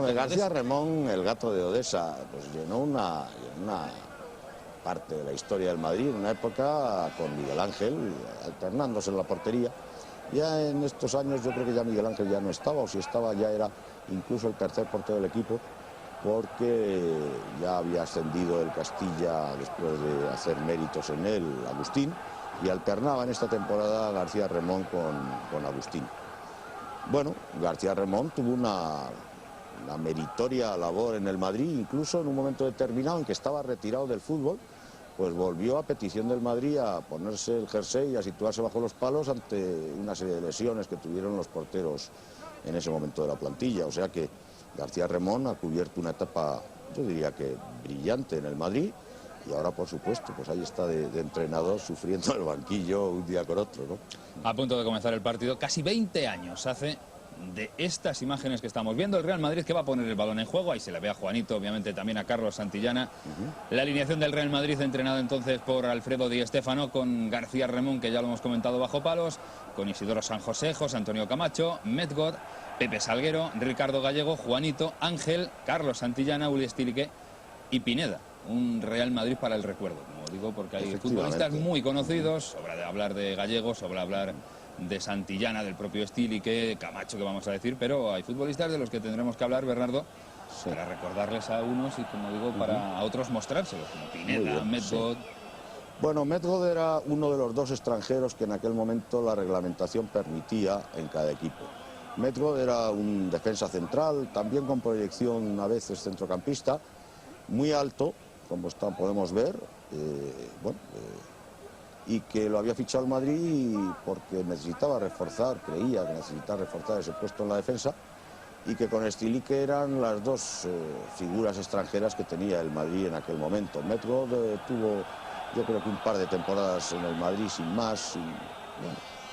de García Remón, el gato de Odessa, pues llenó una parte de la historia del Madrid, una época con Miguel Ángel, alternándose en la portería. Ya en estos años yo creo que ya Miguel Ángel ya no estaba, o si estaba ya era incluso el tercer portero del equipo, porque ya había ascendido el Castilla después de hacer méritos en él, Agustín, y alternaba en esta temporada García Remón con Agustín. Bueno, García Remón tuvo una meritoria labor en el Madrid, incluso en un momento determinado en que estaba retirado del fútbol, pues volvió a petición del Madrid a ponerse el jersey y a situarse bajo los palos ante una serie de lesiones que tuvieron los porteros en ese momento de la plantilla. O sea que García Remón ha cubierto una etapa, yo diría que brillante en el Madrid, y ahora, por supuesto, pues ahí está de entrenador sufriendo el banquillo un día con otro, ¿no? A punto de comenzar el partido, casi 20 años hace de estas imágenes que estamos viendo. El Real Madrid que va a poner el balón en juego, ahí se le ve a Juanito, obviamente también a Carlos Santillana. La alineación del Real Madrid, entrenado entonces por Alfredo Di Stéfano, con García Remón, que ya lo hemos comentado, bajo palos, con Isidoro San José, José Antonio Camacho, Medgod, Pepe Salguero, Ricardo Gallego, Juanito, Ángel, Carlos Santillana, Uli Stilique y Pineda. Un Real Madrid para el recuerdo, como digo, porque hay futbolistas muy conocidos. Sobra de hablar de Gallego, sobra hablar de Santillana, del propio Stilique, Camacho, que vamos a decir, pero hay futbolistas de los que tendremos que hablar, Bernardo, para recordarles a unos y, como digo, para a otros mostrárselos, como Pineda, Medgod. Sí. Bueno, Medgod era uno de los dos extranjeros que en aquel momento la reglamentación permitía en cada equipo. Medgod era un defensa central, también con proyección a veces centrocampista, muy alto, como podemos ver, y que lo había fichado el Madrid porque necesitaba reforzar, creía que necesitaba reforzar ese puesto en la defensa, y que con Stilique eran las dos figuras extranjeras que tenía el Madrid en aquel momento. Medgod tuvo, yo creo que un par de temporadas en el Madrid sin más,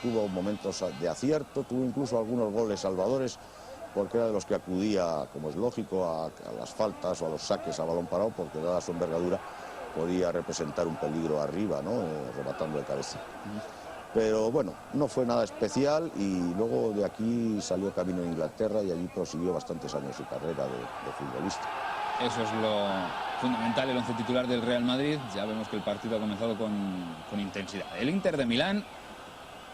tuvo momentos de acierto, tuvo incluso algunos goles salvadores, porque era de los que acudía, como es lógico, a las faltas o a los saques a balón parado, porque dada su envergadura podía representar un peligro arriba, ¿no? Rematando de cabeza. Pero bueno, no fue nada especial, y luego de aquí salió camino a Inglaterra y allí prosiguió bastantes años su carrera de futbolista. Eso es lo fundamental, el once titular del Real Madrid. Ya vemos que el partido ha comenzado con intensidad. El Inter de Milán,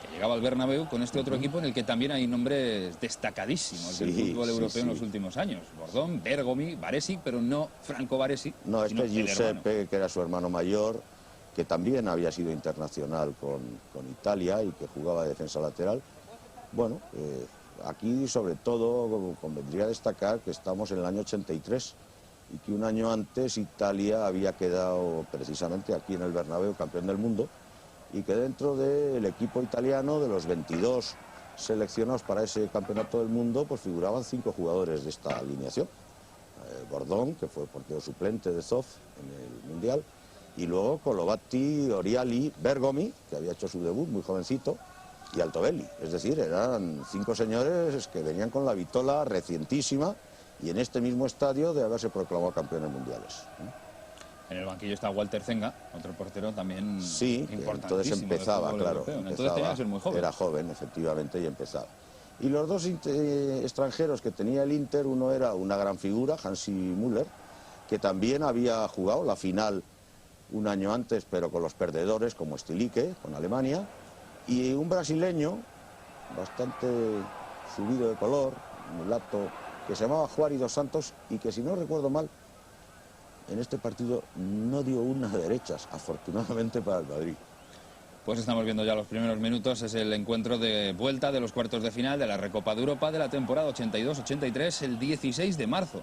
que llegaba al Bernabéu con este otro equipo en el que también hay nombres destacadísimos del fútbol europeo en los últimos años. Bordón, Bergomi, Baresi, pero no Franco Baresi. No, este es Giuseppe, que era su hermano mayor, que también había sido internacional con Italia y que jugaba de defensa lateral. Bueno, aquí sobre todo convendría destacar que estamos en el año 83 y que un año antes Italia había quedado precisamente aquí en el Bernabéu campeón del mundo, y que dentro del equipo italiano, de los 22 seleccionados para ese campeonato del mundo, pues figuraban 5 jugadores de esta alineación. Bordón, que fue portero suplente de Zoff en el Mundial, y luego Colovatti, Oriali, Bergomi, que había hecho su debut muy jovencito, y Altobelli. Es decir, eran 5 señores que venían con la vitola recientísima y en este mismo estadio de haberse proclamado campeones mundiales. En el banquillo está Walter Zenga, otro portero también importantísimo. Entonces empezaba, claro. Entonces tenía que ser muy joven. Era joven, efectivamente, y empezaba. Y los dos extranjeros que tenía el Inter, uno era una gran figura, Hansi Müller, que también había jugado la final un año antes, pero con los perdedores, como Stilique, con Alemania, y un brasileño, bastante subido de color, mulato, que se llamaba Juari dos Santos, y que, si no recuerdo mal, en este partido no dio unas derechas, afortunadamente para el Madrid. Pues estamos viendo ya los primeros minutos. Es el encuentro de vuelta de los cuartos de final de la Recopa de Europa de la temporada 82-83, el 16 de marzo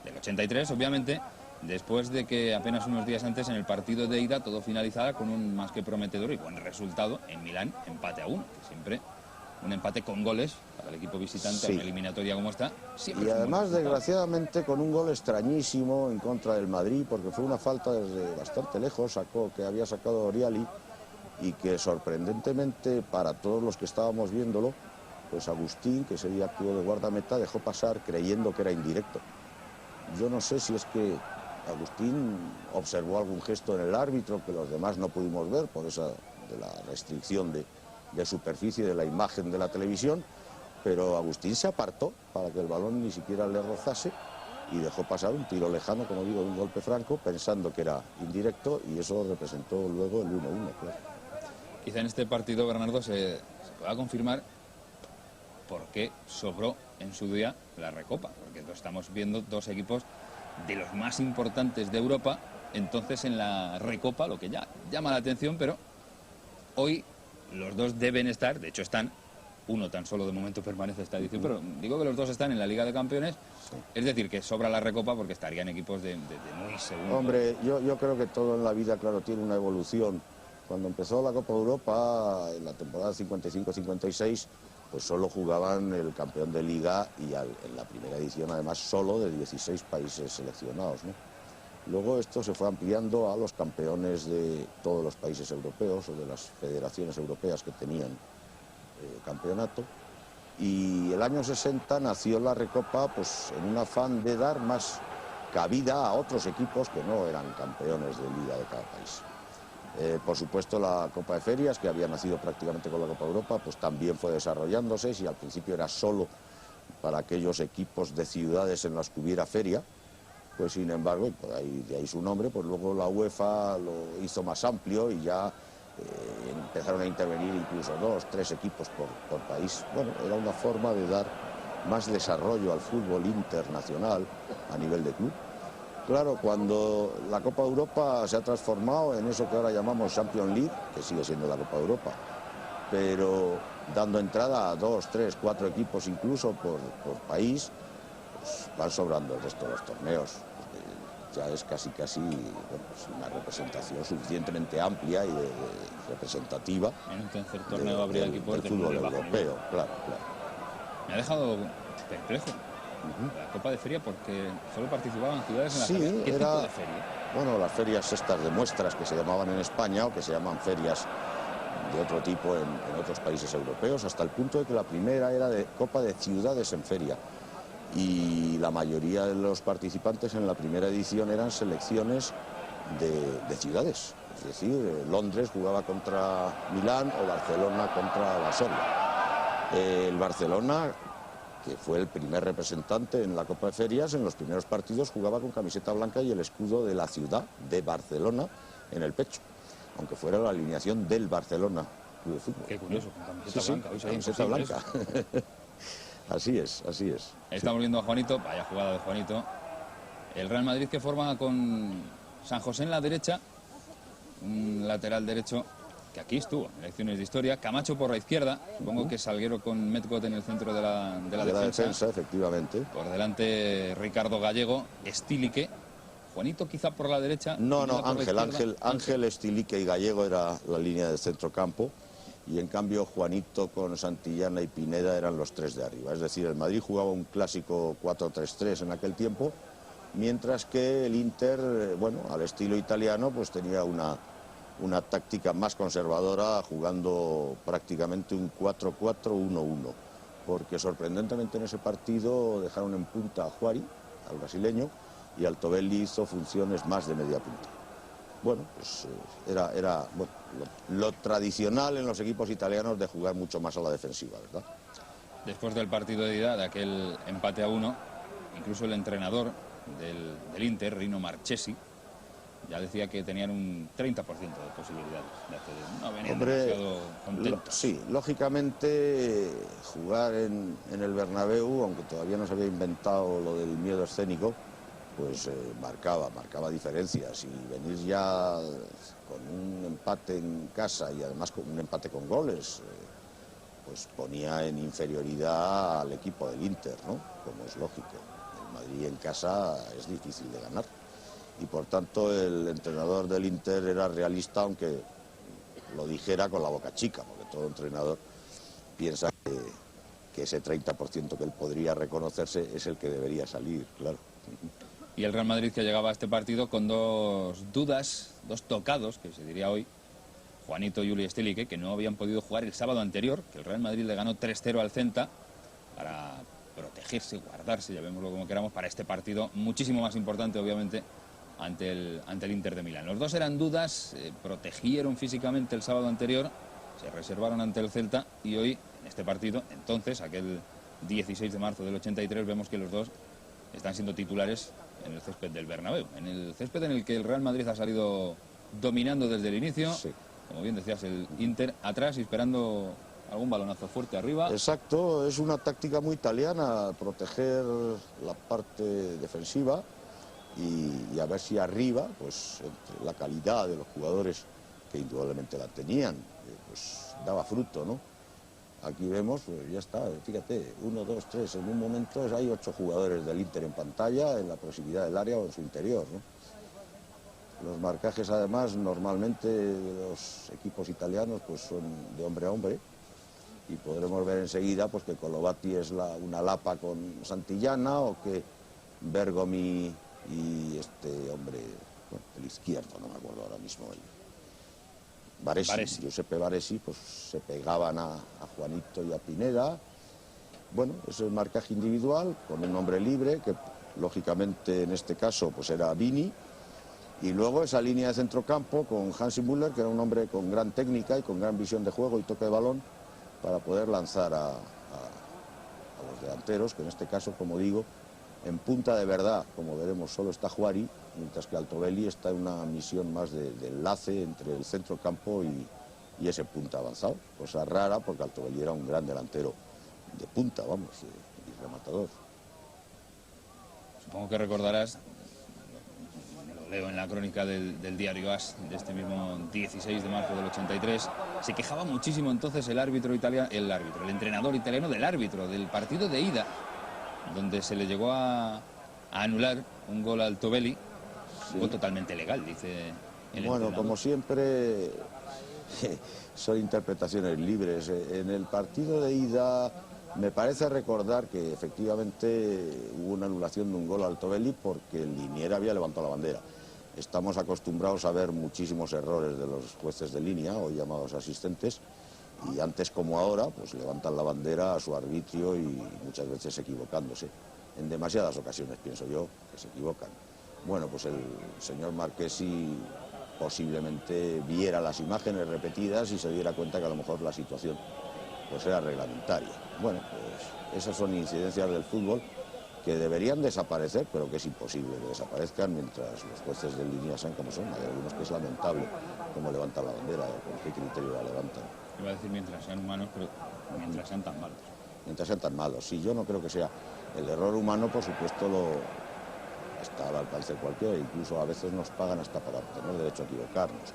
del 83, obviamente, después de que apenas unos días antes, en el partido de ida, todo finalizara con un más que prometedor y buen resultado en Milán, empate a 1, que siempre un empate con goles para el equipo visitante, una eliminatoria como esta. Y además, desgraciadamente, con un gol extrañísimo en contra del Madrid, porque fue una falta desde bastante lejos, que había sacado Oriali, y que sorprendentemente para todos los que estábamos viéndolo, pues Agustín, que sería actuó de guardameta, dejó pasar creyendo que era indirecto. Yo no sé si es que Agustín observó algún gesto en el árbitro que los demás no pudimos ver por esa de la restricción de superficie de la imagen de la televisión, pero Agustín se apartó para que el balón ni siquiera le rozase y dejó pasar un tiro lejano, como digo, un golpe franco, pensando que era indirecto, y eso representó luego el 1-1, claro. Quizá en este partido, Bernardo, se pueda confirmar por qué sobró en su día la Recopa, porque estamos viendo dos equipos de los más importantes de Europa, entonces en la Recopa, lo que ya llama la atención, pero hoy los dos deben estar, de hecho están, uno tan solo de momento permanece esta edición, pero digo que los dos están en la Liga de Campeones, es decir, que sobra la Recopa porque estarían equipos de muy segundo. Hombre, yo creo que todo en la vida, claro, tiene una evolución. Cuando empezó la Copa Europa, en la temporada 55-56, pues solo jugaban el campeón de Liga y en la primera edición, además, solo de 16 países seleccionados, ¿no? Luego esto se fue ampliando a los campeones de todos los países europeos o de las federaciones europeas que tenían campeonato, y el año 60 nació la Recopa pues en un afán de dar más cabida a otros equipos que no eran campeones de Liga de cada país. Por supuesto, la Copa de Ferias, que había nacido prácticamente con la Copa Europa, pues también fue desarrollándose. Si al principio era solo para aquellos equipos de ciudades en las que hubiera feria, pues sin embargo, de ahí su nombre, pues luego la UEFA lo hizo más amplio y ya empezaron a intervenir incluso 2, 3 equipos por país. Bueno, era una forma de dar más desarrollo al fútbol internacional a nivel de club. Claro, cuando la Copa Europa se ha transformado en eso que ahora llamamos Champions League, que sigue siendo la Copa Europa, pero dando entrada a 2, 3, 4 equipos incluso por país, pues van sobrando el resto de los torneos. Ya es casi bueno, pues una representación suficientemente amplia y representativa. En un tercer torneo habría equipos del fútbol europeo, claro. Me ha dejado perplejo la Copa de Feria porque solo participaban ciudades en la feria. ¿Qué tipo de feria? Bueno, las ferias estas de muestras que se llamaban en España o que se llaman ferias de otro tipo en otros países europeos, hasta el punto de que la primera era de Copa de Ciudades en Feria. Y la mayoría de los participantes en la primera edición eran selecciones de ciudades. Es decir, Londres jugaba contra Milán o Barcelona contra Varsovia. El Barcelona, que fue el primer representante en la Copa de Ferias, en los primeros partidos jugaba con camiseta blanca y el escudo de la ciudad de Barcelona en el pecho, aunque fuera la alineación del Barcelona Club de Fútbol. Qué curioso, con camiseta blanca. Camiseta blanca. Así es. Estamos viendo a Juanito, vaya jugada de Juanito. El Real Madrid que forma con San José en la derecha, un lateral derecho que aquí estuvo en lecciones de historia, Camacho por la izquierda, supongo que Salguero con Metcot en el centro de la defensa, efectivamente. Por delante Ricardo Gallego, Estilique, Juanito quizá por la derecha. No, Ángel, Estilique y Gallego era la línea del centrocampo. Y en cambio Juanito con Santillana y Pineda eran los tres de arriba. Es decir, el Madrid jugaba un clásico 4-3-3 en aquel tiempo, mientras que el Inter, bueno, al estilo italiano, pues tenía una táctica más conservadora, jugando prácticamente un 4-4-1-1. Porque sorprendentemente en ese partido dejaron en punta a Juari, al brasileño, y Altobelli hizo funciones más de media punta. Bueno, pues era lo tradicional en los equipos italianos de jugar mucho más a la defensiva, ¿verdad? Después del partido de ida, de aquel empate a 1, incluso el entrenador del Inter, Rino Marchesi, ya decía que tenían un 30% de posibilidades de acceder. No venían demasiado contentos. Sí, lógicamente jugar en el Bernabéu, aunque todavía no se había inventado lo del miedo escénico, pues marcaba diferencias, y venir ya con un empate en casa y además con un empate con goles, pues ponía en inferioridad al equipo del Inter, ¿no? Como es lógico. El Madrid en casa es difícil de ganar y por tanto el entrenador del Inter era realista, aunque lo dijera con la boca chica, porque todo entrenador piensa que ese 30% que él podría reconocerse es el que debería salir, claro. Y el Real Madrid que llegaba a este partido con dos dudas, dos tocados, que se diría hoy, Juanito y Juli Estilique, que no habían podido jugar el sábado anterior, que el Real Madrid le ganó 3-0 al Celta para protegerse, guardarse, llamémoslo como queramos, para este partido muchísimo más importante, obviamente, ante el Inter de Milán. Los dos eran dudas, protegieron físicamente el sábado anterior, se reservaron ante el Celta y hoy, en este partido, entonces, aquel 16 de marzo del 83, vemos que los dos están siendo titulares en el césped del Bernabéu, en el césped en el que el Real Madrid ha salido dominando desde el inicio, sí. Como bien decías, el Inter atrás y esperando algún balonazo fuerte arriba. Exacto, es una táctica muy italiana, proteger la parte defensiva y a ver si arriba, pues entre la calidad de los jugadores que indudablemente la tenían, pues daba fruto, ¿no? Aquí vemos, pues ya está, fíjate, 1, 2, 3, en un momento hay 8 jugadores del Inter en pantalla, en la proximidad del área o en su interior, ¿no? Los marcajes, además, normalmente de los equipos italianos, pues son de hombre a hombre, y podremos ver enseguida pues que Colovati es una lapa con Santillana, o que Bergomi y este hombre, bueno, el izquierdo, no me acuerdo ahora mismo, Baresi. Giuseppe Baresi, pues se pegaban a Juanito y a Pineda. Bueno, es el marcaje individual con un hombre libre, que lógicamente en este caso pues era Vini, y luego esa línea de centrocampo con Hansi Müller, que era un hombre con gran técnica y con gran visión de juego y toque de balón para poder lanzar a los delanteros, que en este caso, como digo, en punta de verdad, como veremos, solo está Juari, mientras que Altobelli está en una misión más de enlace entre el centrocampo y ese punta avanzado. Cosa rara, porque Altobelli era un gran delantero de punta, vamos, y rematador. Supongo que recordarás, lo leo en la crónica del diario AS de este mismo 16 de marzo del 83, se quejaba muchísimo entonces el entrenador italiano del árbitro, del partido de ida, donde se le llegó a anular un gol a Altobelli, sí. Un gol totalmente legal, dice el entrenador. Como siempre, son interpretaciones libres. En el partido de ida me parece recordar que efectivamente hubo una anulación de un gol a Altobelli porque el linier había levantado la bandera. Estamos acostumbrados a ver muchísimos errores de los jueces de línea, o llamados asistentes, y antes como ahora, pues levantan la bandera a su arbitrio y muchas veces equivocándose. En demasiadas ocasiones, pienso yo, que se equivocan. Bueno, pues el señor Marchesi posiblemente viera las imágenes repetidas y se diera cuenta que a lo mejor la situación pues era reglamentaria. Bueno, pues esas son incidencias del fútbol que deberían desaparecer, pero que es imposible que desaparezcan mientras los jueces de línea sean como son. Hay algunos que es lamentable cómo levantan la bandera, con qué criterio la levantan. Iba a decir mientras sean humanos, pero mientras sean tan malos. Mientras sean tan malos, sí, yo no creo que sea. El error humano, por supuesto, está al alcance de cualquiera, incluso a veces nos pagan hasta para tener derecho a equivocarnos.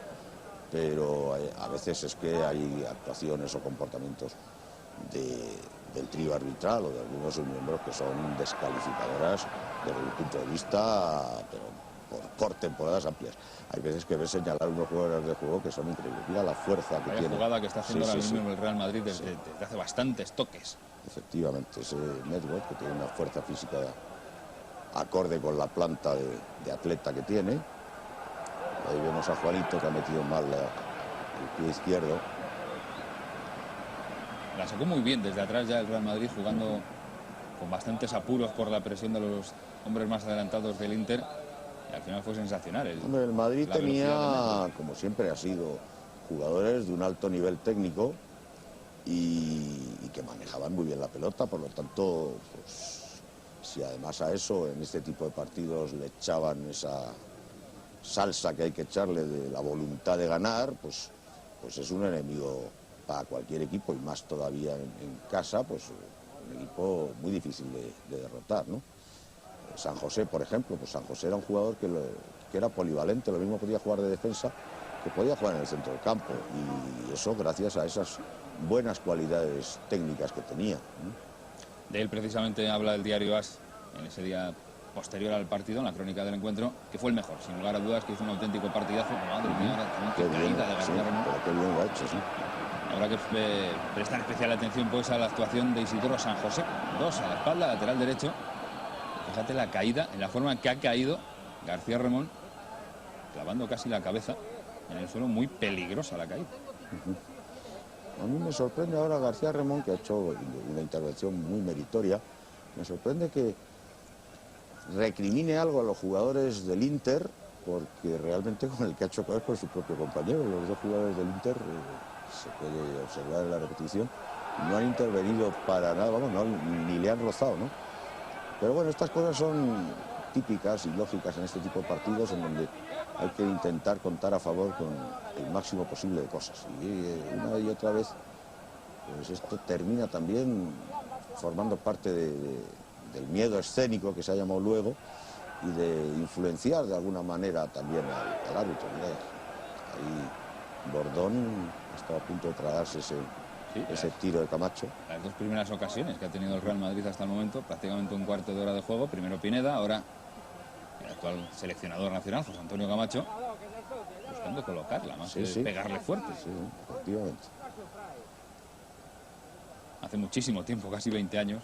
Pero a veces es que hay actuaciones o comportamientos del trío arbitral o de algunos de sus miembros que son descalificadoras desde el punto de vista, pero por temporadas amplias. Hay veces que ves señalar unos jugadores de juego que son increíbles. Mira la fuerza que tiene. La jugada que está haciendo ahora mismo el Real Madrid desde hace bastantes toques. Efectivamente, ese Nedved, que tiene una fuerza física acorde con la planta de atleta que tiene. Ahí vemos a Juanito, que ha metido mal el pie izquierdo. La sacó muy bien desde atrás ya el Real Madrid, jugando con bastantes apuros por la presión de los hombres más adelantados del Inter. Y al final fue sensacional. El Madrid tenía, como siempre ha sido, jugadores de un alto nivel técnico y que manejaban muy bien la pelota. Por lo tanto, pues, si además a eso, en este tipo de partidos, le echaban esa salsa que hay que echarle de la voluntad de ganar, pues es un enemigo para cualquier equipo, y más todavía en casa, pues un equipo muy difícil de derrotar, ¿no? San José, por ejemplo, pues San José era un jugador que era polivalente, lo mismo podía jugar de defensa que podía jugar en el centro del campo, y eso gracias a esas buenas cualidades técnicas que tenía, ¿no? De él precisamente habla el diario AS en ese día posterior al partido, en la crónica del encuentro, que fue el mejor, sin lugar a dudas, que hizo un auténtico partidazo. Madre mía, qué caída de García Ramón. Pero qué bien lo ha hecho, sí. Habrá que prestar especial atención pues a la actuación de Isidoro San José. 2 a la espalda, lateral derecho. Fíjate la caída, en la forma que ha caído García Ramón, clavando casi la cabeza en el suelo, muy peligrosa la caída. A mí me sorprende ahora García Ramón, que ha hecho una intervención muy meritoria. Me sorprende que recrimine algo a los jugadores del Inter, porque realmente con el que ha chocado es con su propio compañero. Los dos jugadores del Inter, se puede observar en la repetición, no han intervenido para nada, vamos, ni le han rozado, ¿no? Pero bueno, estas cosas son típicas y lógicas en este tipo de partidos en donde hay que intentar contar a favor con el máximo posible de cosas. Y una y otra vez, pues esto termina también formando parte del miedo escénico que se ha llamado luego y de influenciar de alguna manera también al árbitro. Mira, ahí Bordón estaba a punto de tragarse ese tiro de Camacho. Las dos primeras ocasiones que ha tenido el Real Madrid hasta el momento, prácticamente un cuarto de hora de juego. Primero Pineda, ahora el actual seleccionador nacional, José Antonio Camacho, buscando colocarla, más que pegarle fuerte. Sí, efectivamente. Hace muchísimo tiempo, casi 20 años,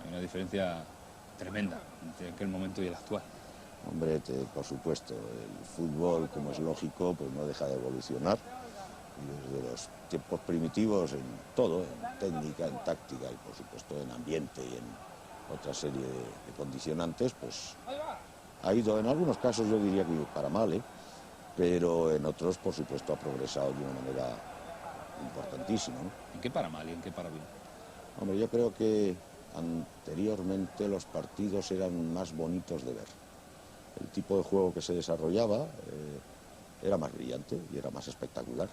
hay una diferencia tremenda entre aquel momento y el actual. Hombre, por supuesto, el fútbol, como es lógico, pues no deja de evolucionar. Y desde los tiempos primitivos, en todo, en técnica, en táctica y por supuesto en ambiente y en otra serie de condicionantes, pues ha ido, en algunos casos yo diría que para mal, pero en otros, por supuesto, ha progresado de una manera importantísima, ¿no? ¿En qué para mal y en qué para bien? Hombre, yo creo que anteriormente los partidos eran más bonitos de ver. El tipo de juego que se desarrollaba era más brillante y era más espectacular.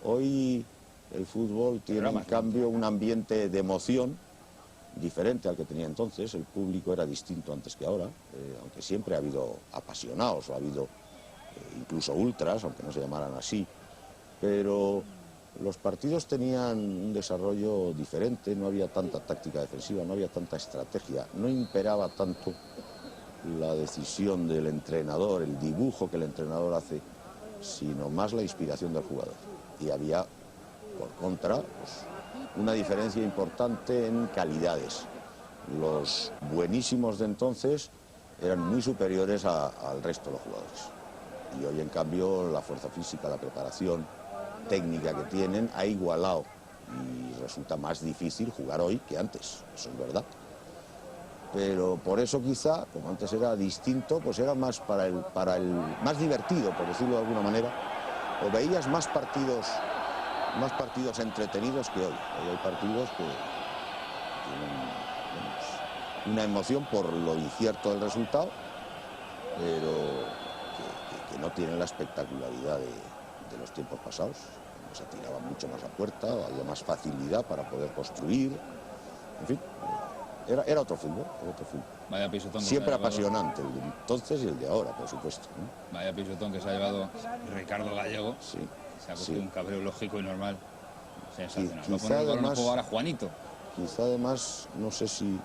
Hoy el fútbol tiene en cambio un ambiente de emoción diferente al que tenía entonces. El público era distinto antes que ahora, aunque siempre ha habido apasionados o ha habido incluso ultras, aunque no se llamaran así, pero los partidos tenían un desarrollo diferente, no había tanta táctica defensiva, no había tanta estrategia, no imperaba tanto la decisión del entrenador, el dibujo que el entrenador hace, sino más la inspiración del jugador. Y había, por contra, pues, una diferencia importante en calidades. Los buenísimos de entonces eran muy superiores al resto de los jugadores. Y hoy, en cambio, la fuerza física, la preparación técnica que tienen ha igualado y resulta más difícil jugar hoy que antes, eso es verdad. Pero por eso quizá, como antes era distinto, pues era más para el más divertido, por decirlo de alguna manera, o veías más partidos entretenidos que hoy. Hoy hay partidos que tienen una emoción por lo incierto del resultado, pero que no tienen la espectacularidad de los tiempos pasados. Se tiraba mucho más a puerta, había más facilidad para poder construir, en fin. Era otro fútbol, Vaya pisotón. Siempre apasionante, el de entonces y el de ahora, por supuesto, ¿no? Vaya pisotón que se ha llevado Ricardo Gallego. Sí. Se ha cogido un cabreo lógico y normal. Sensacional. Quizá Va a poner el balón a además, jugar a Juanito. Quizá además, no sé si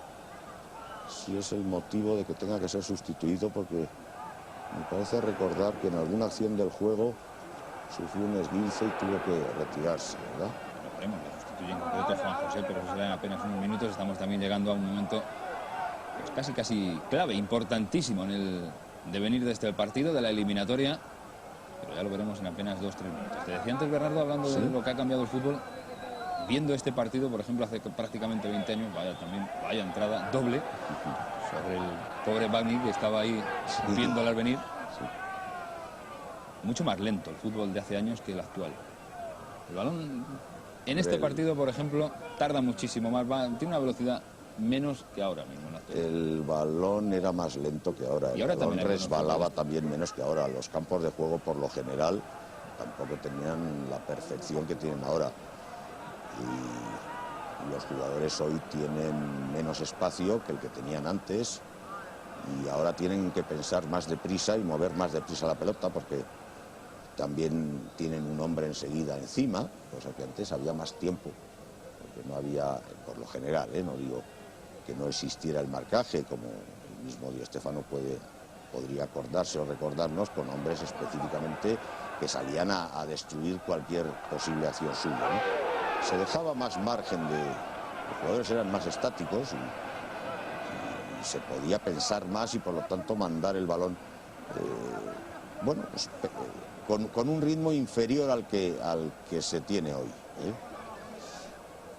es el motivo de que tenga que ser sustituido, porque me parece recordar que en alguna acción del juego sufrió un esguince y tuvo que retirarse, ¿verdad? Lo veremos, lo sustituye en concreto Juan José, pero eso será en apenas unos minutos. Estamos también llegando a un momento pues casi clave, importantísimo en el devenir de este partido, de la eliminatoria, pero ya lo veremos en apenas 2-3 minutos. Te decía antes, Bernardo, hablando de lo que ha cambiado el fútbol, viendo este partido, por ejemplo, hace prácticamente 20 años, vaya entrada doble sobre el pobre Bagni, que estaba ahí viéndola al venir. Mucho más lento el fútbol de hace años que el actual. El balón en este partido, por ejemplo, tarda muchísimo más, tiene una velocidad menos que ahora mismo. El balón era más lento que ahora. El balón resbalaba también menos que ahora. Los campos de juego, por lo general, tampoco tenían la perfección que tienen ahora. Y los jugadores hoy tienen menos espacio que el que tenían antes. Y ahora tienen que pensar más deprisa y mover más deprisa la pelota, porque también tienen un hombre enseguida encima, cosa que antes había más tiempo, porque no había, por lo general, no digo que no existiera el marcaje, como el mismo Di Stéfano podría acordarse o recordarnos, con hombres específicamente que salían a destruir cualquier posible acción suya, ¿no? Se dejaba más margen los jugadores eran más estáticos y se podía pensar más y por lo tanto mandar el balón pues, con un ritmo inferior al que se tiene hoy.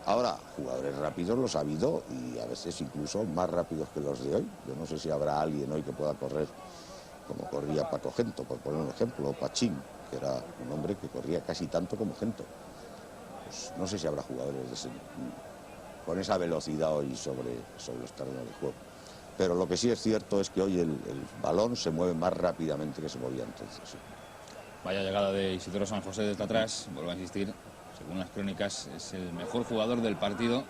Ahora, jugadores rápidos los ha habido y a veces incluso más rápidos que los de hoy. Yo no sé si habrá alguien hoy que pueda correr como corría Paco Gento, por poner un ejemplo, o Pachín, que era un hombre que corría casi tanto como Gento. pues no sé si habrá jugadores con esa velocidad hoy sobre los terrenos de juego. Pero lo que sí es cierto es que hoy el balón se mueve más rápidamente que se movía entonces. Sí. Vaya llegada de Isidoro San José desde atrás, vuelvo a insistir, según las crónicas es el mejor jugador del partido.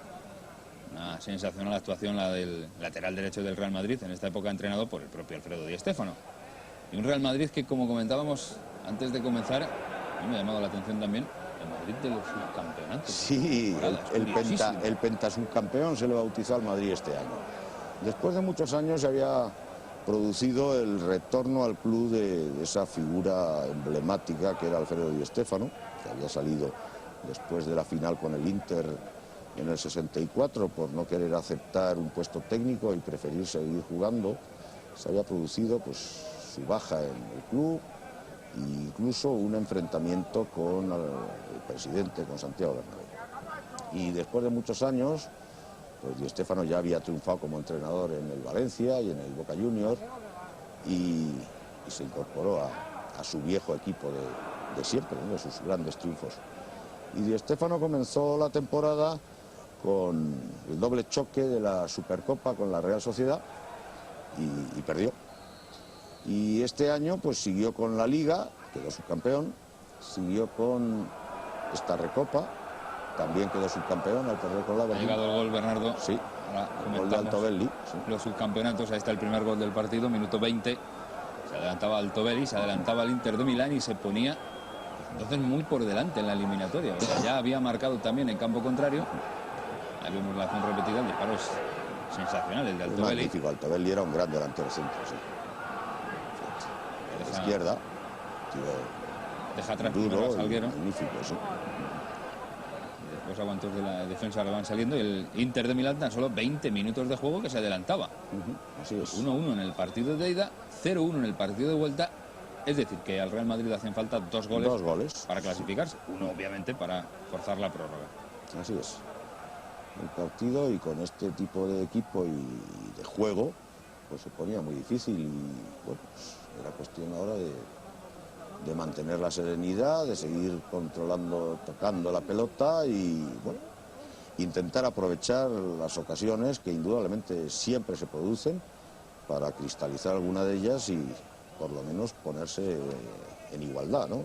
Una sensacional actuación la del lateral derecho del Real Madrid, en esta época entrenado por el propio Alfredo Di Stéfano. Y un Real Madrid que, como comentábamos antes de comenzar, a mí me ha llamado la atención también el Madrid de los subcampeonatos. Sí, el pentasubcampeón se le bautizó al Madrid este año. Después de muchos años se había producido el retorno al club de esa figura emblemática que era Alfredo Di Stéfano, que había salido después de la final con el Inter en el 64 por no querer aceptar un puesto técnico y preferir seguir jugando. Se había producido pues su baja en el club e incluso un enfrentamiento con el presidente, con Santiago Bernabéu. Y después de muchos años, pues Di Stéfano ya había triunfado como entrenador en el Valencia y en el Boca Juniors y se incorporó a su viejo equipo de siempre, ¿no?, de sus grandes triunfos. Y Di Stéfano comenzó la temporada con el doble choque de la Supercopa con la Real Sociedad y perdió. Y este año pues siguió con la Liga, quedó subcampeón, siguió con esta Recopa, también quedó subcampeón al perder con la Berlín. Ha llegado el gol, Bernardo. Sí, el gol de Altobelli. Sí. Los subcampeonatos, ahí está el primer gol del partido, minuto 20. Se adelantaba Altobelli, se adelantaba el Inter de Milán y se ponía entonces muy por delante en la eliminatoria. O sea, ya había marcado también en campo contrario. Ahí vemos la acción repetida, el disparo es sensacional, el de Altobelli. Magnífico, Altobelli era un gran delantero centro, sí. A la izquierda, deja atrás duro, a Salguero. Magnífico, sí. Los aguantos de la defensa le van saliendo y el Inter de Milán tan solo 20 minutos de juego que se adelantaba. Así es. 1-1 en el partido de ida, 0-1 en el partido de vuelta. Es decir, que al Real Madrid hacen falta dos goles para clasificarse. Uno, obviamente, para forzar la prórroga. Así es. El partido, y con este tipo de equipo y de juego, pues se ponía muy difícil y bueno, pues era cuestión ahora de mantener la serenidad, de seguir controlando, tocando la pelota y bueno, intentar aprovechar las ocasiones que indudablemente siempre se producen para cristalizar alguna de ellas y por lo menos ponerse en igualdad, ¿no?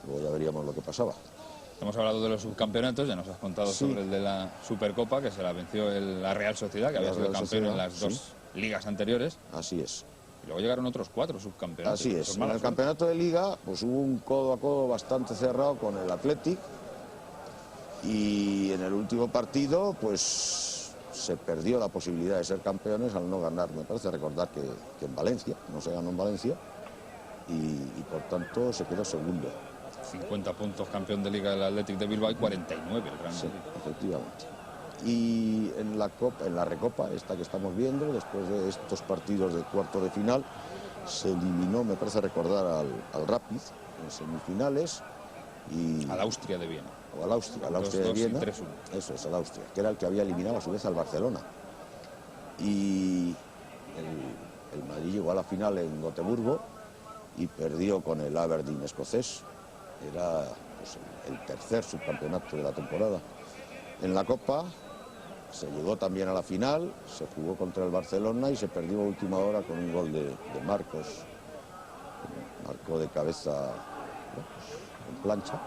Luego ya veríamos lo que pasaba. Hemos hablado de los subcampeonatos, ya nos has contado sobre el de la Supercopa, que se la venció la Real Sociedad, que había sido campeón en las dos ligas anteriores. Así es. Y luego llegaron otros 4 subcampeonatos. Así es. En el campeonato de Liga pues hubo un codo a codo bastante cerrado con el Athletic y en el último partido pues se perdió la posibilidad de ser campeones al no ganar. Me parece recordar que en Valencia, no se ganó en Valencia y por tanto se quedó segundo. 50 puntos campeón de Liga del Athletic de Bilbao y 49 el Real Madrid. Sí, efectivamente. Y en la Recopa, esta que estamos viendo, después de estos partidos de cuarto de final, se eliminó, me parece recordar, al Rapid en semifinales. Y al Austria de Viena. O al Austria de Viena. 3-1. Eso es, al Austria, que era el que había eliminado a su vez al Barcelona. Y el Madrid llegó a la final en Gotemburgo y perdió con el Aberdeen escocés. Era pues, el tercer subcampeonato de la temporada. En la Copa se llegó también a la final, se jugó contra el Barcelona y se perdió a última hora con un gol de Marcos. Marcó de cabeza, ¿no?, en plancha.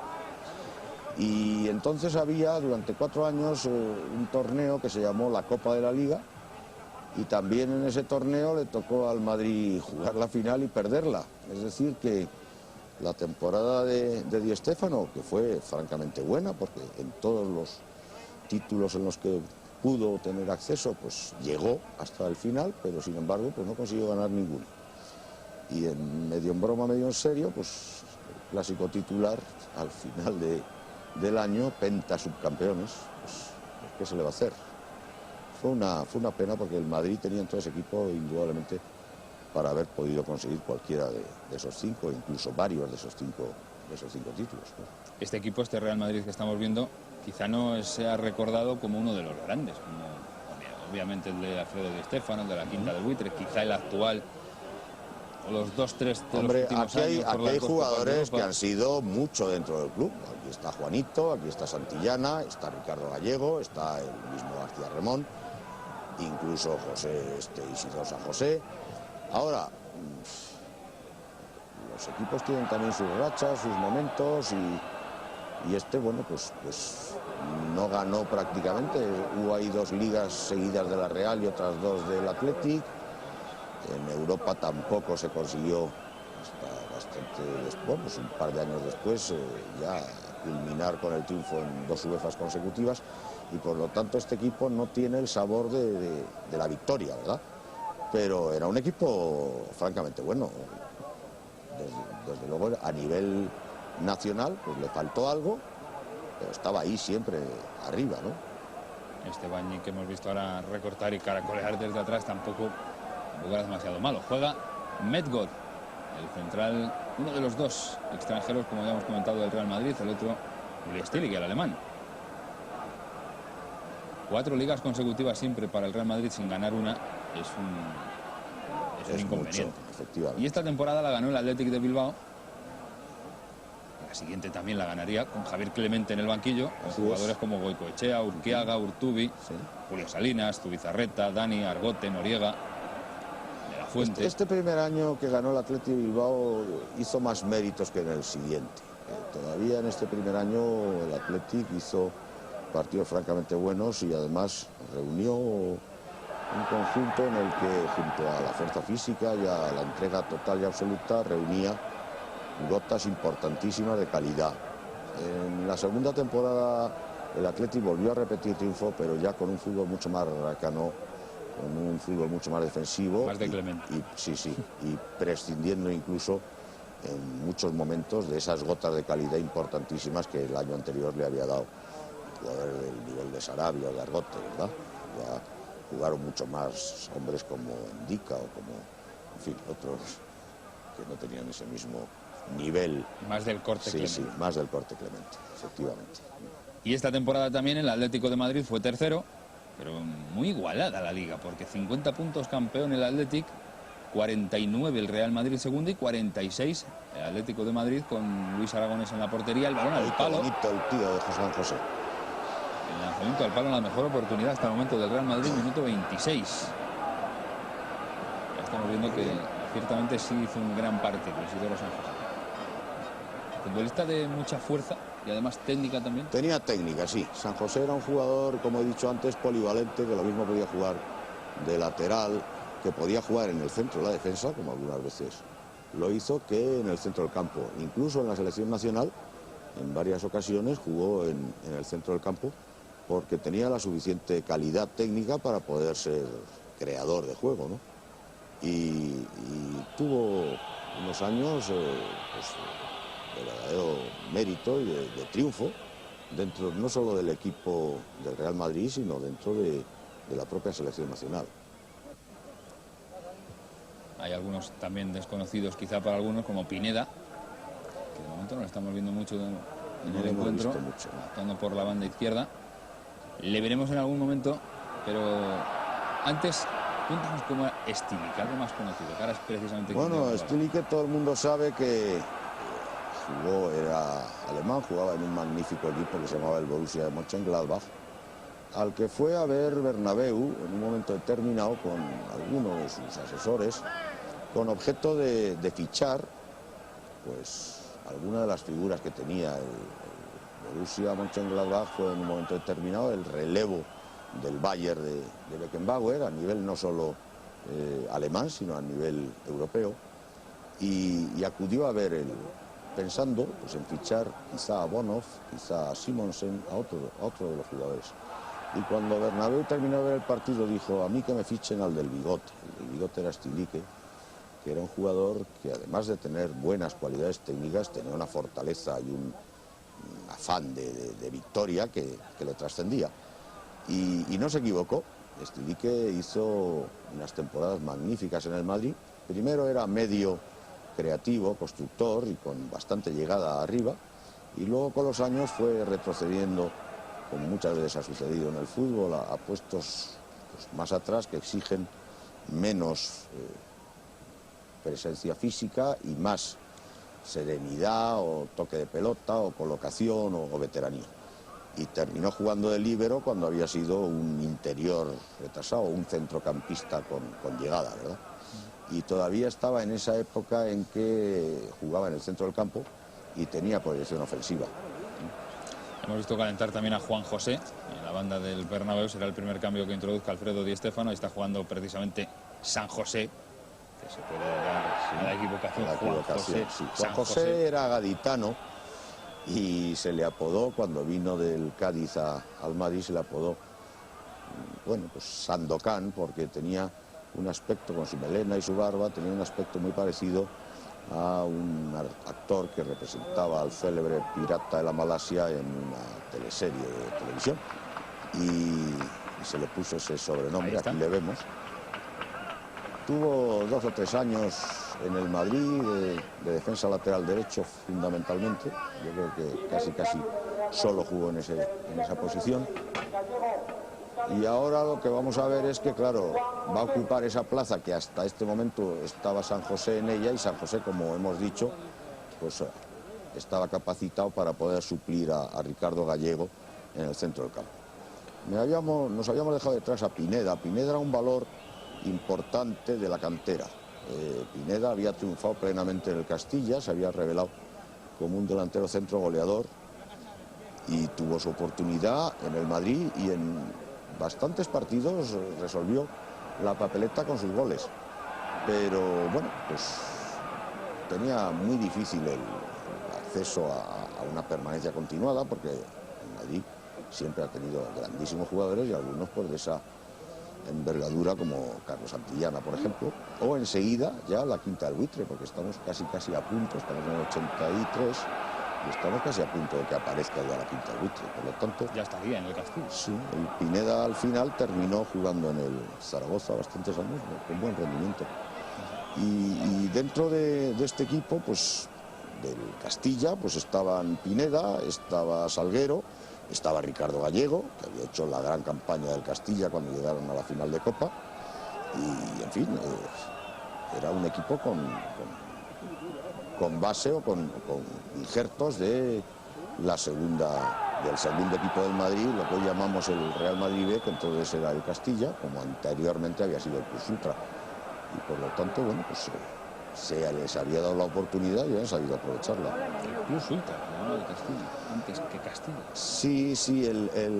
Y entonces había durante 4 años un torneo que se llamó la Copa de la Liga y también en ese torneo le tocó al Madrid jugar la final y perderla. Es decir que la temporada de Di Stéfano, que fue francamente buena porque en todos los títulos en los que pudo tener acceso, pues llegó hasta el final, pero sin embargo pues no consiguió ganar ninguno. Y medio en broma, medio en serio, pues el clásico titular al final del año, pentasubcampeones, pues ¿qué se le va a hacer? Fue una pena porque el Madrid tenía entonces equipo indudablemente para haber podido conseguir cualquiera de esos 5, incluso varios de esos cinco títulos, ¿no? Este equipo, este Real Madrid que estamos viendo, quizá no sea recordado como uno de los grandes, como obviamente el de Alfredo Di Stéfano, el de la Quinta del Buitre, quizá el actual o los 2-3 de Hombre, los últimos aquí años por las hay dos jugadores Copas de que Europa. han sido mucho dentro del club. Aquí está Juanito, aquí está Santillana, está Ricardo Gallego, está el mismo García Remón, incluso José Isidro San José. Ahora, los equipos tienen también sus rachas, sus momentos y este, bueno, pues no ganó prácticamente. Hubo ahí 2 ligas seguidas de la Real y otras 2 del Athletic. En Europa tampoco se consiguió hasta bastante después, pues un par de años después, ya culminar con el triunfo en 2 UEFAs consecutivas y por lo tanto este equipo no tiene el sabor de la victoria, ¿verdad? Pero era un equipo francamente bueno. Desde luego a nivel nacional pues le faltó algo, pero estaba ahí siempre arriba, ¿no? Este Bañi que hemos visto ahora recortar y caracolear desde atrás tampoco era demasiado malo. Juega Medgod, el central, uno de los 2 extranjeros, como ya hemos comentado, del Real Madrid, el otro Stilig, el alemán. 4 ligas consecutivas siempre para el Real Madrid sin ganar una es un inconveniente. Mucho, efectivamente. Y esta temporada la ganó el Athletic de Bilbao. La siguiente también la ganaría con Javier Clemente en el banquillo, con jugadores como Goicoechea, Urquiaga, Urtubi, Julio Salinas, Zubizarreta, Dani, Argote, Noriega, de la Fuente. Este primer año que ganó el Athletic de Bilbao hizo más méritos que en el siguiente. Todavía en este primer año el Athletic hizo partidos francamente buenos y además reunió un conjunto en el que junto a la fuerza física y a la entrega total y absoluta reunía gotas importantísimas de calidad. En la segunda temporada el Athletic volvió a repetir triunfo, pero ya con un fútbol mucho más racano, con un fútbol mucho más defensivo. Más de Clemente. Y prescindiendo incluso en muchos momentos de esas gotas de calidad importantísimas que el año anterior le había dado jugadores del nivel de Sarabia o de Argote, ¿verdad? Ya jugaron mucho más hombres como Indica o como, en fin, otros que no tenían ese mismo nivel. Más del corte Clemente. Sí, más del corte Clemente, efectivamente. Y esta temporada también el Atlético de Madrid fue tercero, pero muy igualada la liga, porque 50 puntos campeón el Athletic, 49 el Real Madrid segundo y 46 el Atlético de Madrid con Luis Aragonés en la portería, el balón al palo. Bonito el tío de José. El lanzamiento al palo, la mejor oportunidad hasta el momento del Real Madrid, minuto 26. Ya estamos viendo que ciertamente sí hizo un gran partido Isidoro San José. Futbolista de mucha fuerza y además técnica también. Tenía técnica, sí. San José era un jugador, como he dicho antes, polivalente, que lo mismo podía jugar de lateral, que podía jugar en el centro de la defensa, como algunas veces lo hizo, que en el centro del campo. Incluso en la selección nacional, en varias ocasiones jugó en el centro del campo, porque tenía la suficiente calidad técnica para poder ser creador de juego, ¿no? Y tuvo unos años de verdadero mérito y de triunfo dentro no solo del equipo del Real Madrid, sino dentro de la propia selección nacional. Hay algunos también desconocidos quizá para algunos, como Pineda, que de momento no lo estamos viendo mucho en el encuentro, actuando por la banda izquierda. Le veremos en algún momento, pero antes cuéntanos cómo era Stilig, algo más conocido, que ahora es precisamente... Bueno, Stilig, que todo el mundo sabe que era alemán, jugaba en un magnífico equipo que se llamaba el Borussia Mönchengladbach, al que fue a ver Bernabéu en un momento determinado con algunos de sus asesores, con objeto de fichar pues alguna de las figuras que tenía el Borussia Mönchengladbach. Fue en un momento determinado el relevo del Bayern de Beckenbauer a nivel no solo alemán, sino a nivel europeo, y acudió a ver pensando pues, en fichar quizá a Bonhoff, quizá a Simonsen, a otro de los jugadores. Y cuando Bernabéu terminó de ver el partido dijo: a mí que me fichen al del bigote. El del bigote era Stilig, que era un jugador que además de tener buenas cualidades técnicas tenía una fortaleza y un afán de victoria que le trascendía. Y no se equivocó. Stilig hizo unas temporadas magníficas en el Madrid. Primero era medio creativo, constructor y con bastante llegada arriba, y luego con los años fue retrocediendo, como muchas veces ha sucedido en el fútbol, a puestos pues, más atrás, que exigen menos presencia física y más serenidad o toque de pelota o colocación o veteranía. Y terminó jugando de líbero cuando había sido un interior retrasado, un centrocampista con llegada, ¿verdad? Y todavía estaba en esa época en que jugaba en el centro del campo y tenía proyección ofensiva. Hemos visto calentar también a Juan José en la banda del Bernabéu. Será el primer cambio que introduzca Alfredo Di Stéfano. Ahí está jugando precisamente San José, que se puede dar la equivocación. Juan José, sí. Juan José era gaditano y se le apodó, cuando vino del Cádiz al Madrid, se le apodó, bueno, pues Sandokan, porque tenía un aspecto, con su melena y su barba, tenía un aspecto muy parecido a un actor que representaba al célebre pirata de la Malasia en una teleserie de televisión. Y se le puso ese sobrenombre, aquí le vemos. Tuvo 2 o 3 años en el Madrid de defensa lateral derecho, fundamentalmente. Yo creo que casi solo jugó en esa posición. Y ahora lo que vamos a ver es que, claro, va a ocupar esa plaza que hasta este momento estaba San José en ella, y San José, como hemos dicho, pues estaba capacitado para poder suplir a Ricardo Gallego en el centro del campo. Nos habíamos dejado detrás a Pineda. Pineda era un valor importante de la cantera. Pineda había triunfado plenamente en el Castilla, se había revelado como un delantero centro goleador y tuvo su oportunidad en el Madrid, y en bastantes partidos resolvió la papeleta con sus goles. Pero bueno, pues tenía muy difícil el acceso a una permanencia continuada, porque el Madrid siempre ha tenido grandísimos jugadores, y algunos pues de esa envergadura, como Carlos Santillana, por ejemplo, o enseguida ya la quinta del buitre, porque estamos casi a punto, estamos en el 83 y estamos casi a punto de que aparezca ya la quinta del buitre, por lo tanto... Ya estaría en el Castillo. Sí, el Pineda al final terminó jugando en el Zaragoza bastantes años, con buen rendimiento. Y dentro de este equipo, pues del Castilla, pues estaban Pineda, estaba Salguero, estaba Ricardo Gallego, que había hecho la gran campaña del Castilla cuando llegaron a la final de Copa, y en fin, era un equipo con base o con injertos de del segundo equipo del Madrid, lo que hoy llamamos el Real Madrid B, que entonces era el Castilla, como anteriormente había sido el Plus Ultra, y por lo tanto, bueno, pues se les había dado la oportunidad y habían sabido aprovecharla. El Plus Ultra, ¿no? De Castilla, antes que Castilla. Sí,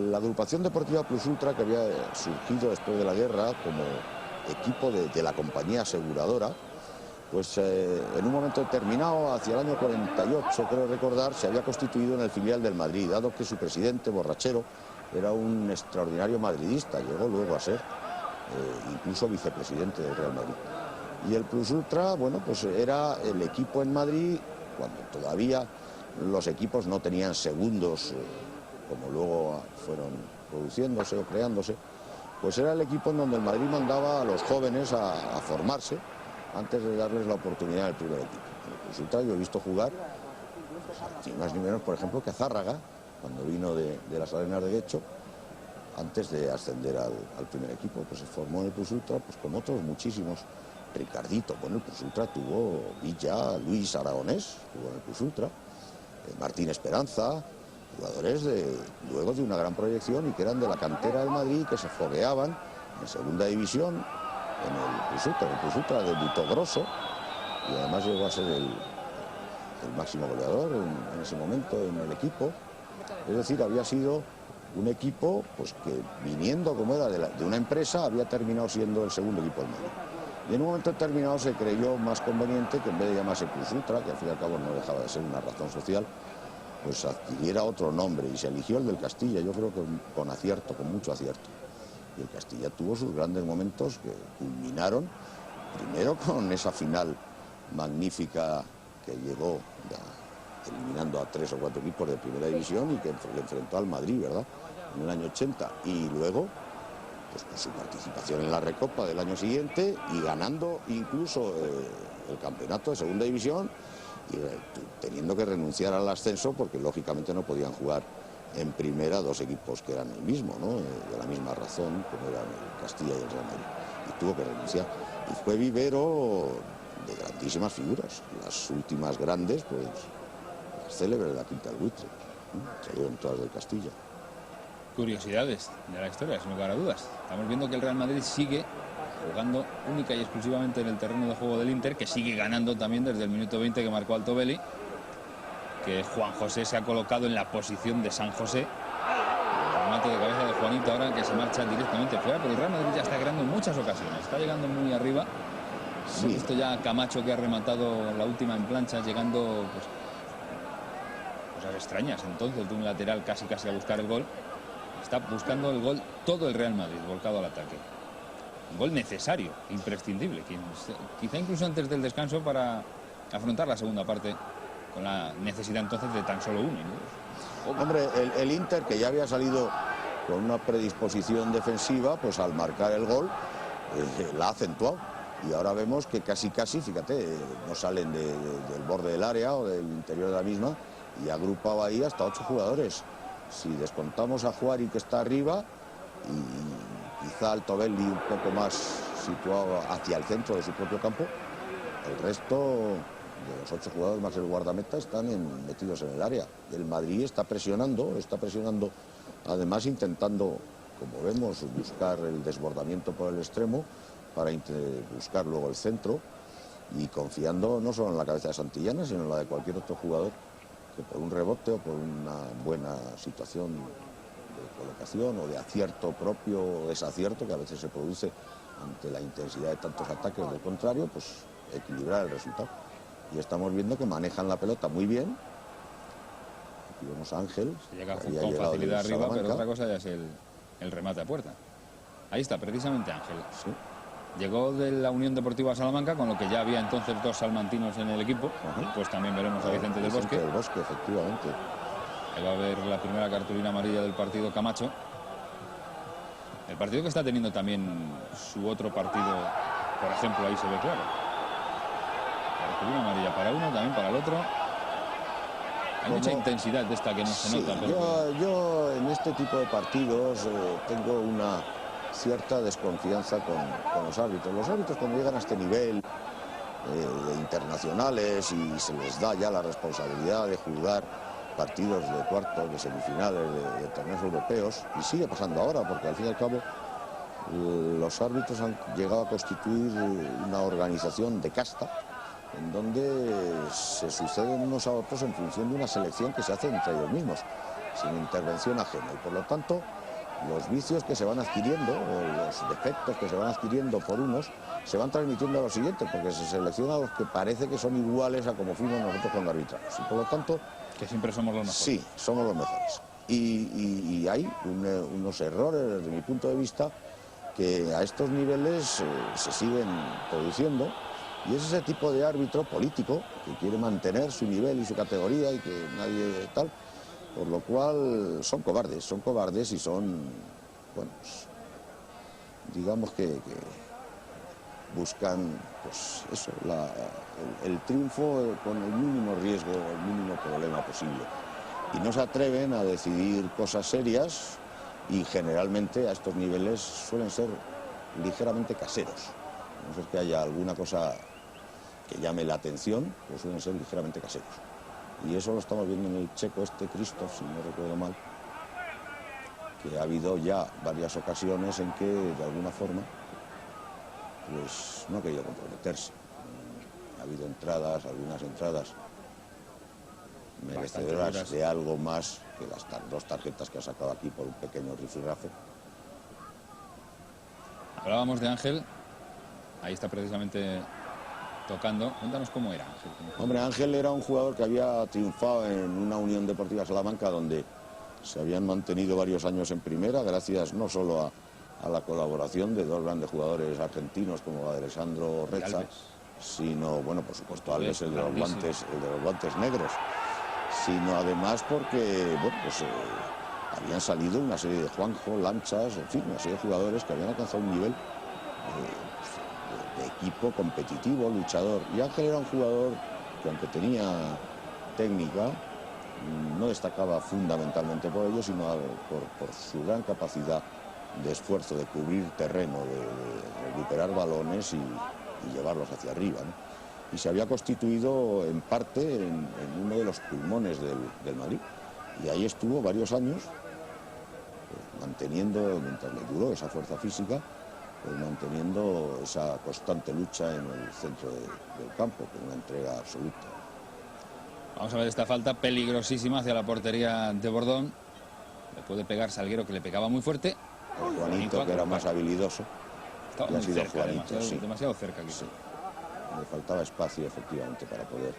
la agrupación deportiva Plus Ultra, que había surgido después de la guerra como equipo de la compañía aseguradora, pues en un momento determinado, hacia el año 48, creo recordar, se había constituido en el filial del Madrid, dado que su presidente, Borrachero, era un extraordinario madridista, llegó luego a ser incluso vicepresidente del Real Madrid. Y el Plus Ultra, bueno, pues era el equipo en Madrid, cuando todavía los equipos no tenían segundos, como luego fueron produciéndose o creándose, pues era el equipo en donde el Madrid mandaba a los jóvenes a formarse antes de darles la oportunidad al primer equipo. En el Plus Ultra yo he visto jugar, pues, ni más ni menos, por ejemplo, que a Zárraga, cuando vino de las Arenas de Guecho, antes de ascender al primer equipo, pues se formó en el Plus Ultra, pues como otros muchísimos. Ricardito, bueno, el Plus Ultra tuvo Villa, Luis Aragonés, tuvo en el Plus Ultra, Martín Esperanza, jugadores luego de una gran proyección y que eran de la cantera del Madrid, que se fogueaban en segunda división en el Plus Ultra. El Plus Ultra debutó Grosso y además llegó a ser el máximo goleador en ese momento en el equipo. Es decir, había sido un equipo pues que, viniendo como era de una empresa, había terminado siendo el segundo equipo del Madrid. Y en un momento determinado se creyó más conveniente que, en vez de llamarse Plus Ultra, que al fin y al cabo no dejaba de ser una razón social, pues adquiriera otro nombre, y se eligió el del Castilla, yo creo que con acierto, con mucho acierto. Y el Castilla tuvo sus grandes momentos que culminaron primero con esa final magnífica que llegó eliminando a 3 o 4 equipos de primera división y que le enfrentó al Madrid, ¿verdad?, en el año 80, y luego pues con su participación en la Recopa del año siguiente y ganando incluso el campeonato de segunda división, y teniendo que renunciar al ascenso porque lógicamente no podían jugar en primera 2 equipos que eran el mismo, ¿no?, de la misma razón, como eran el Castilla y el Real Madrid, y tuvo que renunciar. Y fue vivero de grandísimo grandísimas figuras. Las últimas grandes, pues, las célebres de la Quinta del Buitre, salieron todas del Castilla. Curiosidades de la historia, sin lugar a dudas. Estamos viendo que el Real Madrid sigue jugando única y exclusivamente en el terreno de juego del Inter, que sigue ganando también desde el minuto 20 que marcó Altobelli, que Juan José se ha colocado en la posición de San José. El remate de cabeza de Juanito ahora, que se marcha directamente fuera, pero el Real Madrid ya está creando en muchas ocasiones, está llegando muy arriba. Sí. Hemos visto ya a Camacho, que ha rematado la última en plancha, llegando pues cosas extrañas. Entonces, de un lateral casi a buscar el gol. Está buscando el gol todo el Real Madrid, volcado al ataque. Un gol necesario, imprescindible, quizá incluso antes del descanso, para afrontar la segunda parte con la necesidad entonces de tan solo uno, ¿no? Hombre, el Inter, que ya había salido con una predisposición defensiva, pues al marcar el gol la ha acentuado. Y ahora vemos que casi, fíjate, no salen del borde del área o del interior de la misma, y ha agrupado ahí hasta 8 jugadores. Si descontamos a Juari, que está arriba, y quizá Altobelli un poco más situado hacia el centro de su propio campo, el resto de los 8 jugadores más el guardameta están metidos en el área. El Madrid está presionando, además intentando, como vemos, buscar el desbordamiento por el extremo para buscar luego el centro, y confiando no solo en la cabeza de Santillana, sino en la de cualquier otro jugador que por un rebote o por una buena situación de colocación o de acierto propio o desacierto que a veces se produce ante la intensidad de tantos ataques del contrario, pues equilibrar el resultado. Y estamos viendo que manejan la pelota muy bien. Aquí vemos a Ángel. Se llega con facilidad arriba, pero otra cosa ya es el remate a puerta. Ahí está, precisamente Ángel. Sí. Llegó de la Unión Deportiva Salamanca, con lo que ya había entonces 2 salmantinos en el equipo. Y pues también veremos a Vicente del Bosque. Del Bosque, efectivamente. Ahí va a ver la primera cartulina amarilla del partido Camacho. El partido que está teniendo también su otro partido, por ejemplo, ahí se ve claro. Cartulina amarilla para uno, también para el otro. Hay mucha intensidad de esta que no se nota. Pero yo en este tipo de partidos tengo una cierta desconfianza con los árbitros. Los árbitros, cuando llegan a este nivel de internacionales y se les da ya la responsabilidad de jugar partidos de cuartos, de semifinales, de torneos europeos, y sigue pasando ahora, porque al fin y al cabo los árbitros han llegado a constituir una organización de casta, en donde se suceden unos a otros en función de una selección que se hace entre ellos mismos, sin intervención ajena, y por lo tanto los vicios que se van adquiriendo o los defectos que se van adquiriendo por unos se van transmitiendo a los siguientes, porque se selecciona a los que parece que son iguales a como fuimos nosotros cuando arbitramos, y por lo tanto que siempre somos los mejores. Sí, somos los mejores. Y hay unos errores desde mi punto de vista que a estos niveles se siguen produciendo, y es ese tipo de árbitro político que quiere mantener su nivel y su categoría y que nadie tal. Por lo cual son cobardes y son, bueno, pues, digamos que buscan, pues eso, el triunfo con el mínimo riesgo, el mínimo problema posible. Y no se atreven a decidir cosas serias, y generalmente a estos niveles suelen ser ligeramente caseros. A no ser que haya alguna cosa que llame la atención, pues suelen ser ligeramente caseros. Y eso lo estamos viendo en el checo Christoph, si no recuerdo mal, que ha habido ya varias ocasiones en que, de alguna forma, pues no ha querido comprometerse. Ha habido algunas entradas merecedoras de algo más que las 2 tarjetas que ha sacado aquí por un pequeño rifirrafe. Hablábamos de Ángel, ahí está precisamente tocando. Cuéntanos cómo era Ángel. Hombre, Ángel era un jugador que había triunfado en una Unión Deportiva Salamanca, donde se habían mantenido varios años en primera, gracias no solo a la colaboración de 2 grandes jugadores argentinos como Alessandro Reza, sino, bueno, por supuesto, Alves, el de los guantes negros, sino además porque, bueno, pues habían salido una serie de Juanjo, Lanchas, en fin, una serie de jugadores que habían alcanzado un nivel de equipo competitivo, luchador. Y Ángel era un jugador que, aunque tenía técnica, no destacaba fundamentalmente por ello, sino por su gran capacidad de esfuerzo, de cubrir terreno, de recuperar balones y llevarlos hacia arriba, ¿no? y se había constituido en parte en uno de los pulmones del Madrid. Y ahí estuvo varios años, manteniendo, mientras le duró esa fuerza física, manteniendo esa constante lucha en el centro del campo, con una entrega absoluta. Vamos a ver esta falta peligrosísima hacia la portería de Bordón. Le puede pegar Salguero, que le pegaba muy fuerte. Juanito, que era más habilidoso. Estaba muy cerca, demasiado cerca aquí. Sí. Le faltaba espacio, efectivamente, para poder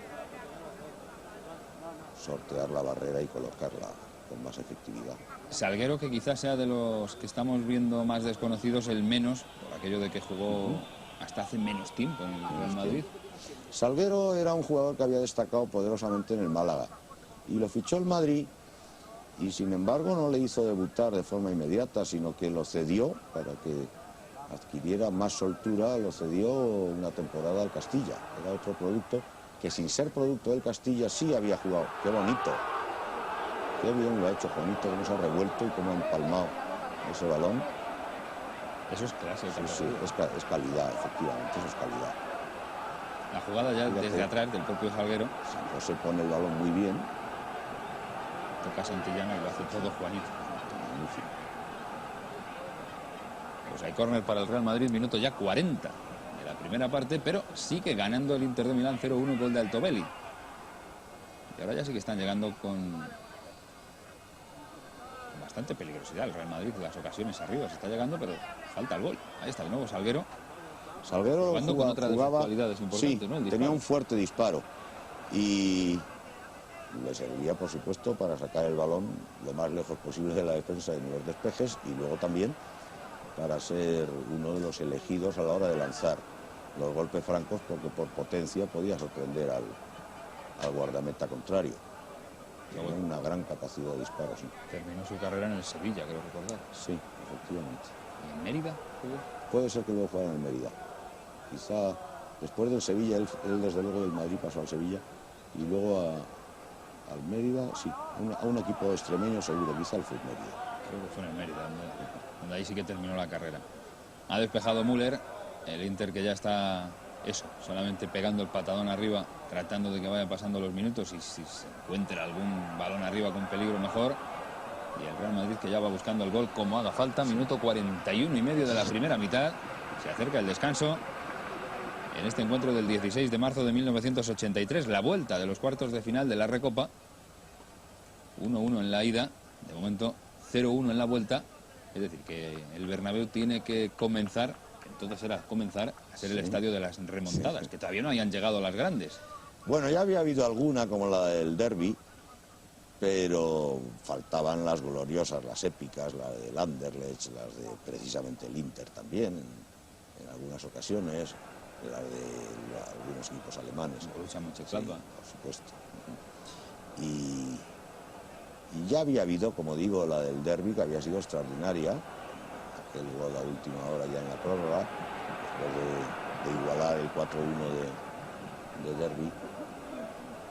sortear la barrera y colocarla con más efectividad. Salguero, que quizás sea de los que estamos viendo más desconocidos, el menos, por aquello de que jugó hasta hace menos tiempo en el Real Madrid. Salguero era un jugador que había destacado poderosamente en el Málaga y lo fichó el Madrid, y sin embargo no le hizo debutar de forma inmediata, sino que lo cedió para que adquiriera más soltura, lo cedió una temporada al Castilla. Era otro producto que, sin ser producto del Castilla, sí había jugado. ¡Qué bonito! Qué bien lo ha hecho Juanito, cómo se ha revuelto y cómo ha empalmado ese balón. Eso es clase. Sí, es calidad, efectivamente, eso es calidad. La jugada ya desde atrás del propio Salguero. San José pone el balón muy bien. Toca Santillana y lo hace todo Juanito. Magnífico. Pues hay córner para el Real Madrid, minuto ya 40 de la primera parte, pero sigue ganando el Inter de Milán 0-1, gol de Altobelli. Y ahora ya sí que están llegando con bastante peligrosidad el Real Madrid, las ocasiones arriba se está llegando, pero falta el gol. Ahí está de nuevo Salguero. Salguero con otra de sus cualidades importantes, sí, ¿no? tenía un fuerte disparo y le serviría, por supuesto, para sacar el balón lo más lejos posible de la defensa en los despejes, y luego también para ser uno de los elegidos a la hora de lanzar los golpes francos, porque por potencia podía sorprender al guardameta contrario. Tiene una gran capacidad de disparo, sí. Terminó su carrera en el Sevilla, creo recordar. Sí, efectivamente. ¿Y en Mérida? Puede ser que luego jugara en el Mérida. Quizá después del Sevilla, él desde luego del Madrid pasó al Sevilla, y luego al Mérida, sí, a un equipo extremeño seguro, quizá el Fútbol Mérida. Creo que fue en el Mérida, donde ahí sí que terminó la carrera. Ha despejado Müller, el Inter que ya está, solamente pegando el patadón arriba, tratando de que vaya pasando los minutos, y si se encuentra algún balón arriba con peligro, mejor. Y el Real Madrid que ya va buscando el gol como haga falta, minuto 41 y medio de la primera mitad. Se acerca el descanso en este encuentro del 16 de marzo de 1983, la vuelta de los cuartos de final de la Recopa. 1-1 en la ida, de momento 0-1 en la vuelta, es decir, que el Bernabéu tiene que comenzar, que entonces era comenzar a ser el estadio de las remontadas, que todavía no hayan llegado a las grandes. Bueno, ya había habido alguna, como la del Derby, pero faltaban las gloriosas, las épicas, la del Anderlecht, las de precisamente el Inter también, en algunas ocasiones, las de algunos equipos alemanes. Borussia Mönchengladbach. Sí, por supuesto. Y ya había habido, como digo, la del Derby, que había sido extraordinaria, aquel gol a última hora ya en la prórroga, después de igualar el 4-1 de Derby,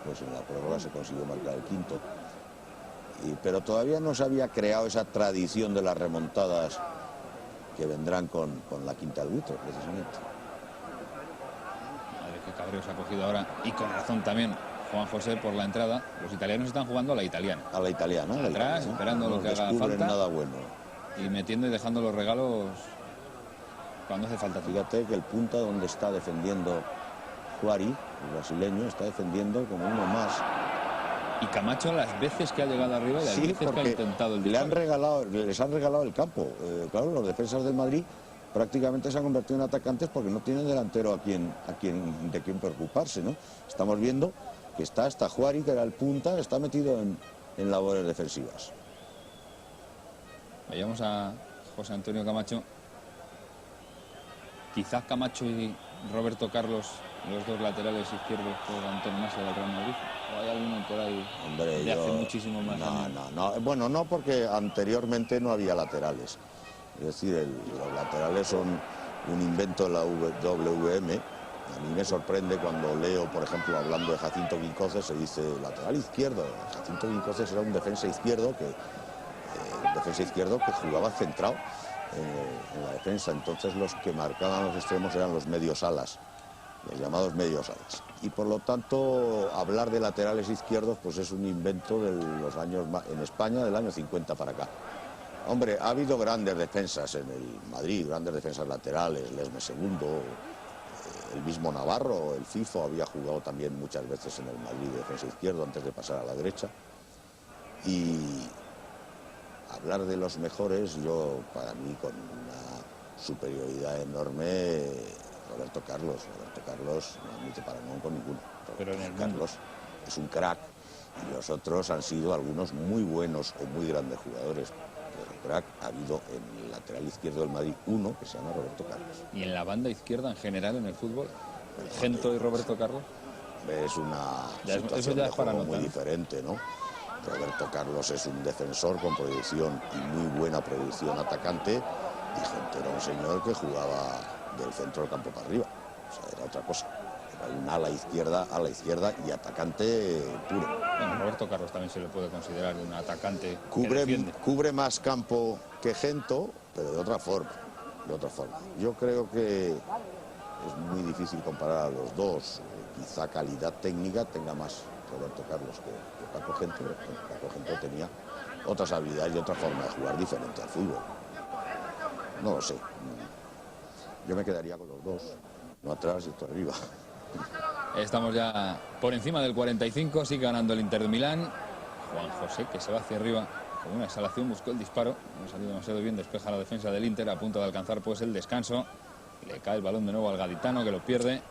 pues en la prórroga se consiguió marcar el quinto. Pero todavía no se había creado esa tradición de las remontadas que vendrán con la quinta del buitre, precisamente. Madre, qué cabreo se ha cogido ahora, y con razón también, Juan José, por la entrada. Los italianos están jugando a la italiana. A la italiana. Atrás, esperando lo que haga falta. Nada bueno. Y metiendo y dejando los regalos cuando hace falta. Fíjate que el punta donde está defendiendo Juari, el brasileño, está defendiendo como uno más. Y Camacho, las veces que ha llegado arriba y las veces que ha intentado el disparo. Les han regalado el campo. Claro, los defensas del Madrid prácticamente se han convertido en atacantes porque no tienen delantero de quien preocuparse, ¿no? Estamos viendo que está hasta Juari, que era el punta, está metido en labores defensivas. Vayamos a José Antonio Camacho. Quizás Camacho y Roberto Carlos, los dos laterales izquierdos por Antonio Massa del Real Madrid. ¿O hay alguno por ahí? Hombre, hace muchísimo más años? No. Bueno, no, porque anteriormente no había laterales. Es decir, los laterales son un invento de la WM. A mí me sorprende cuando leo, por ejemplo, hablando de Jacinto Quincoces, se dice lateral izquierdo. Jacinto Quincoces era un defensa izquierdo que jugaba centrado en la defensa. Entonces los que marcaban los extremos eran los medios alas. los llamados medios alas. Y por lo tanto, hablar de laterales izquierdos pues es un invento de los años, en España, del año 50 para acá. Hombre, ha habido grandes defensas en el Madrid, grandes defensas laterales, Lesme II, el mismo Navarro, el FIFO había jugado también muchas veces en el Madrid de defensa izquierdo antes de pasar a la derecha. Y hablar de los mejores, yo, para mí, con una superioridad enorme, Roberto Carlos no admite parangón con ninguno. Pero en el Carlos es un crack y los otros han sido algunos muy buenos o muy grandes jugadores. Pero crack ha habido en el lateral izquierdo del Madrid uno que se llama Roberto Carlos. ¿Y en la banda izquierda en general en el fútbol? ¿Gento y Roberto Carlos? Es una Eso situación ya de es para juego muy notar. diferente, ¿no? Roberto Carlos es un defensor con proyección y muy buena proyección atacante, y Gento era un señor que jugaba del centro del campo para arriba. O sea, era otra cosa. Era un ala izquierda y atacante puro. Bueno, Roberto Carlos también se le puede considerar un atacante que defiende. Cubre más campo que Gento, pero de otra forma. Yo creo que es muy difícil comparar a los dos. Quizá calidad técnica tenga más Roberto Carlos que Paco Gento. Paco Gento tenía otras habilidades y otra forma de jugar diferente al fútbol. No lo sé. Yo me quedaría con los dos, no atrás y otro arriba. Estamos ya por encima del 45, sigue ganando el Inter de Milán. Juan José, que se va hacia arriba con una exhalación, buscó el disparo, no salió demasiado bien, despeja la defensa del Inter, a punto de alcanzar pues el descanso. Y le cae el balón de nuevo al gaditano, que lo pierde.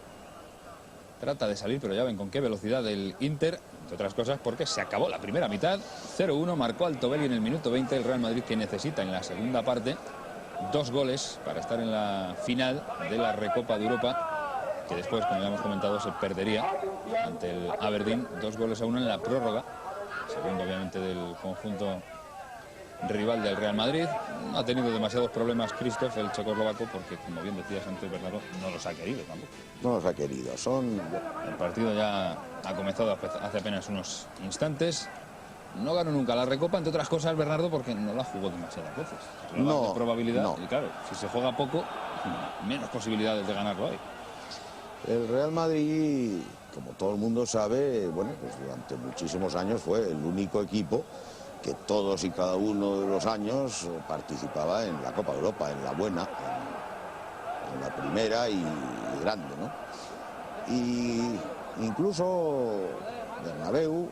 Trata de salir, pero ya ven con qué velocidad el Inter, entre otras cosas porque se acabó la primera mitad. 0-1, marcó Altobelli en el minuto 20, el Real Madrid, que necesita en la segunda parte 2 goles para estar en la final de la Recopa de Europa, que después, como ya hemos comentado, se perdería ante el Aberdeen. 2-1 en la prórroga, segundo obviamente del conjunto rival del Real Madrid. No ha tenido demasiados problemas Christoph, el checoslovaco, porque, como bien decías antes, Bernardo, no los ha querido tampoco. No los ha querido. El partido ya ha comenzado hace apenas unos instantes. No ganó nunca la Recopa, entre otras cosas, Bernardo, porque no la jugó demasiadas veces. No, de probabilidad, no. y claro, si se juega poco, menos posibilidades de ganarlo hay. El Real Madrid, como todo el mundo sabe, bueno, pues durante muchísimos años fue el único equipo que todos y cada uno de los años participaba en la Copa de Europa, en la buena, en la primera y grande, ¿no? Y incluso Bernabéu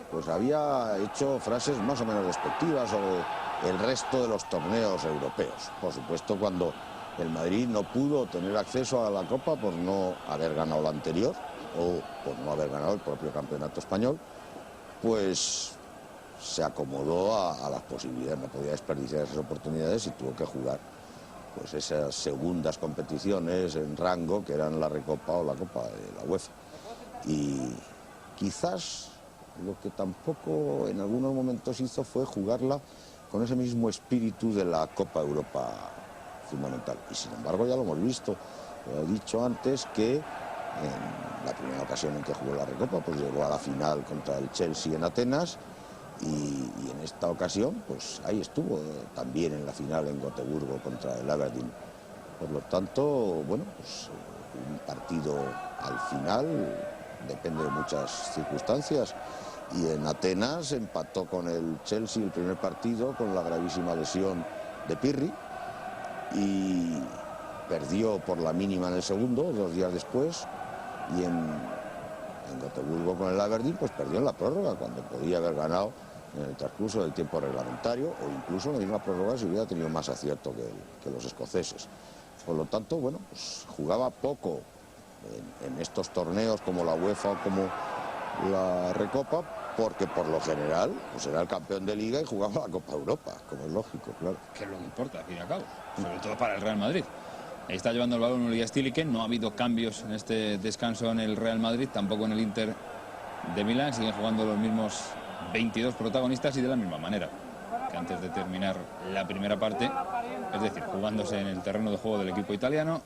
pues había hecho frases más o menos despectivas sobre el resto de los torneos europeos. Por supuesto, cuando el Madrid no pudo tener acceso a la Copa por no haber ganado la anterior o por no haber ganado el propio campeonato español, pues se acomodó a las posibilidades, no podía desperdiciar esas oportunidades y tuvo que jugar pues esas segundas competiciones en rango que eran la Recopa o la Copa de la UEFA. Y quizás lo que tampoco en algunos momentos hizo fue jugarla con ese mismo espíritu de la Copa Europa fundamental. Y sin embargo ya lo hemos visto, lo he dicho antes, que en la primera ocasión en que jugó la Recopa pues llegó a la final contra el Chelsea en Atenas y en esta ocasión pues ahí estuvo también en la final en Gotemburgo contra el Aberdeen. Por lo tanto, bueno, pues un partido al final depende de muchas circunstancias. Y en Atenas empató con el Chelsea el primer partido con la gravísima lesión de Pirri y perdió por la mínima en el segundo, 2 días después, y en Gotemburgo con el Aberdeen pues perdió en la prórroga, cuando podía haber ganado en el transcurso del tiempo reglamentario o incluso en la misma prórroga si hubiera tenido más acierto que los escoceses. Por lo tanto, bueno, pues jugaba poco en estos torneos como la UEFA o como la Recopa, porque por lo general pues era el campeón de Liga y jugaba la Copa Europa, como es lógico, claro. Que es lo que importa, al fin y al cabo, sobre todo para el Real Madrid. Ahí está llevando el balón Uli Stiliken, no ha habido cambios en este descanso en el Real Madrid, tampoco en el Inter de Milán, siguen jugando los mismos 22 protagonistas y de la misma manera que antes de terminar la primera parte, es decir, jugándose en el terreno de juego del equipo italiano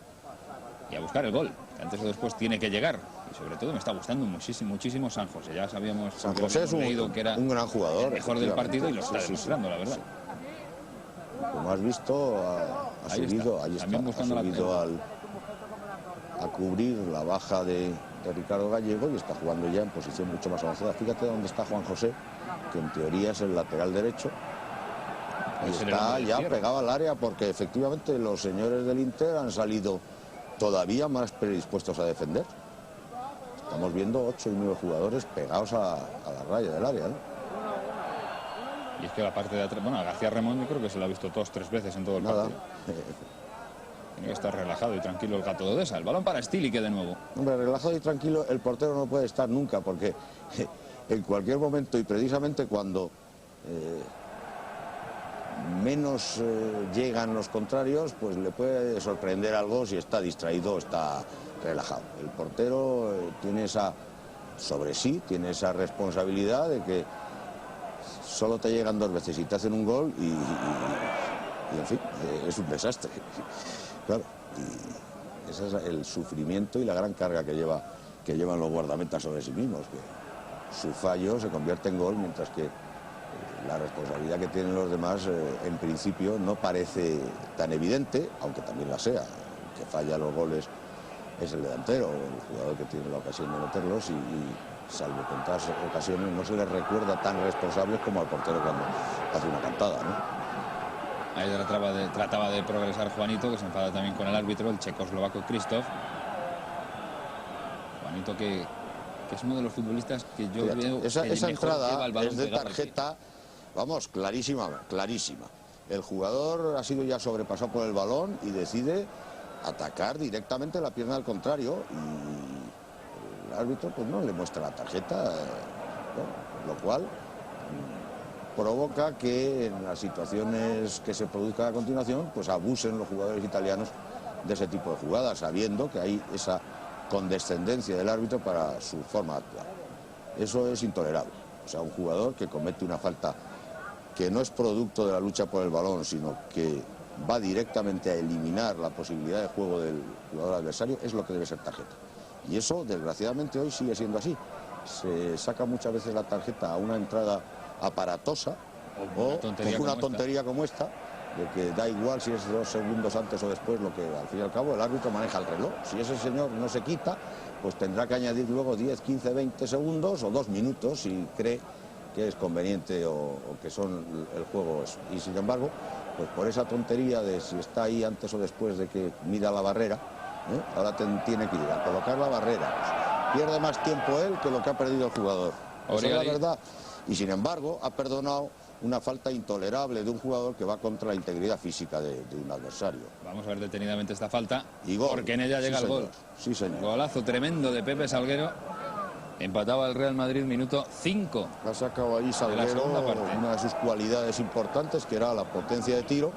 y a buscar el gol, que antes o después tiene que llegar. Y sobre todo me está gustando muchísimo San José. Ya sabíamos, San José es que era un gran jugador, el mejor del partido y lo está demostrando, la verdad. Como has visto, ha subido a cubrir la baja de Ricardo Gallego y está jugando ya en posición mucho más avanzada. Fíjate dónde está Juan José, que en teoría es el lateral derecho, y está ya pegado al área porque efectivamente los señores del Inter han salido todavía más predispuestos a defender. Estamos viendo 8 y 9 jugadores pegados a la raya del área, ¿no? Y es que la parte de atrás, bueno, a García Ramón yo creo que se lo ha visto 2 o 3 veces en todo el partido. Tiene que estar relajado y tranquilo el gato de Odesa. El balón para Stilique de nuevo. Hombre, relajado y tranquilo el portero no puede estar nunca, porque en cualquier momento, y precisamente cuando menos llegan los contrarios, pues le puede sorprender algo si está distraído o está relajado. El portero tiene esa, sobre sí, tiene esa responsabilidad de que solo te llegan 2 veces y te hacen un gol y en fin, es un desastre. Claro, y ese es el sufrimiento y la gran carga que llevan los guardametas sobre sí mismos, que su fallo se convierte en gol, mientras que la responsabilidad que tienen los demás en principio no parece tan evidente, aunque también la sea. El que falla los goles es el delantero, el jugador que tiene la ocasión de meterlos, y salvo contadas ocasiones no se les recuerda tan responsables como al portero cuando hace una cantada, ¿no? Ahí trataba de progresar Juanito, que se enfada también con el árbitro, el checoslovaco Krzysztof. Juanito que es uno de los futbolistas que yo veo esa entrada es de tarjeta, vamos, clarísima. El jugador ha sido ya sobrepasado por el balón y decide atacar directamente la pierna del contrario, y el árbitro pues no le muestra la tarjeta, ¿no? Lo cual provoca que en las situaciones que se produzcan a continuación pues abusen los jugadores italianos de ese tipo de jugadas, sabiendo que hay esa condescendencia del árbitro para su forma de actuar. Eso es intolerable. O sea, un jugador que comete una falta que no es producto de la lucha por el balón, sino que va directamente a eliminar la posibilidad de juego del jugador adversario, es lo que debe ser tarjeta. Y eso, desgraciadamente, hoy sigue siendo así. Se saca muchas veces la tarjeta a una entrada aparatosa o una tontería como esta, de que da igual si es 2 segundos antes o después, lo que al fin y al cabo el árbitro maneja el reloj. Si ese señor no se quita, pues tendrá que añadir luego 10, 15, 20 segundos o 2 minutos si cree que es conveniente o que son el juego eso. Y sin embargo, pues por esa tontería de si está ahí antes o después de que mida la barrera, ahora tiene que ir a colocar la barrera. Pues pierde más tiempo él que lo que ha perdido el jugador. Esa es la verdad. Y sin embargo ha perdonado una falta intolerable de un jugador que va contra la integridad física de un adversario. Vamos a ver detenidamente esta falta, y gol, porque en ella llega el gol. Sí, señor. Golazo tremendo de Pepe Salguero. Empataba el Real Madrid, minuto 5. Ha sacado ahí Salguero una de sus cualidades importantes, que era la potencia de tiro.